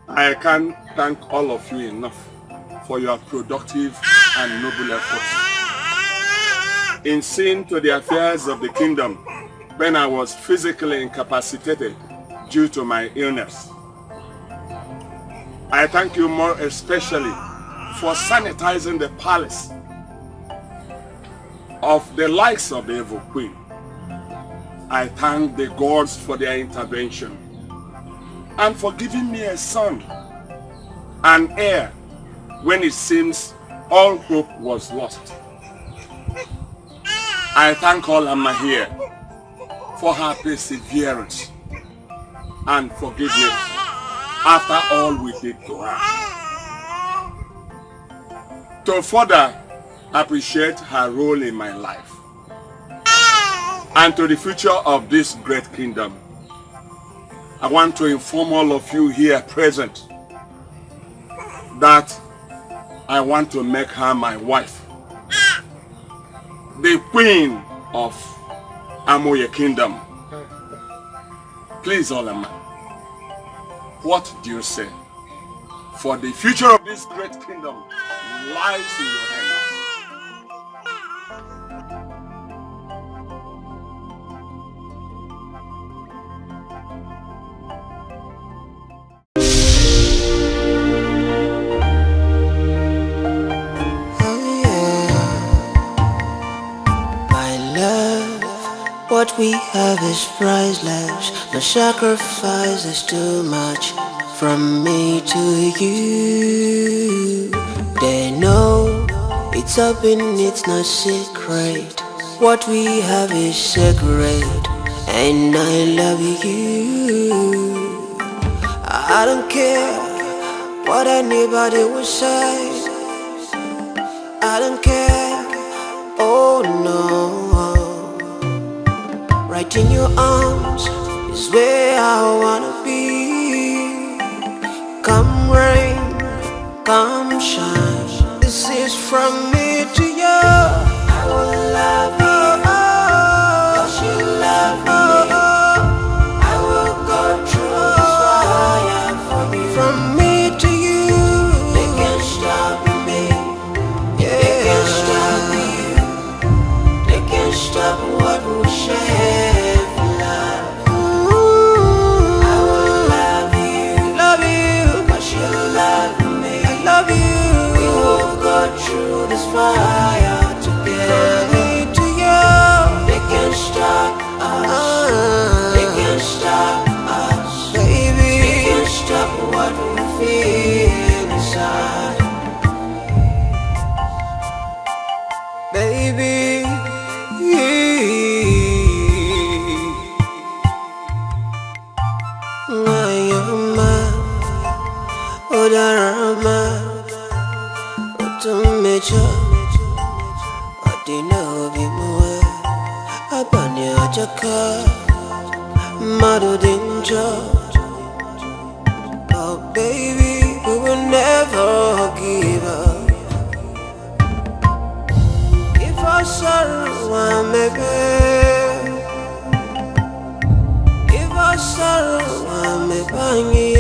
I can't thank all of you enough for your productive and noble efforts in seeing to the affairs of the kingdom when I was physically incapacitated due to my illness. I thank you more especially for sanitizing the palace of the likes of the evil queen. I thank the gods for their intervention and for giving me a son, an heir, when it seems all hope was lost. I thank Olama here for her perseverance and forgiveness after all we did to her. To further appreciate her role in my life and to the future of this great kingdom, I want to inform all of you here present that I want to make her my wife, the queen of Amoye Kingdom. Please, Olama, what do you say? For the future of this great kingdom lies in your hands. What we have is priceless. No sacrifice is too much from me to you. They know it's open, it's not secret. What we have is sacred, and I love you. I don't care what anybody will say. I don't care, oh no. Right in your arms is where I wanna be. Come rain, come shine. This is from me to you. I will love you, cause you love me. I will go through the fire for you. From me to you, they can't stop me. Yeah. They can't stop you. They can't stop what we share. Through this fire together. From me to you, they can't stop us. They can't stop us, baby. They can't stop what we feel inside, baby. My oh, darama. To measure, I didn't know be more. I bought you a jacket, mother danger. Oh baby, we will never give up. If I sorrow, I'm maybe. If I sorrow, I'm maybe.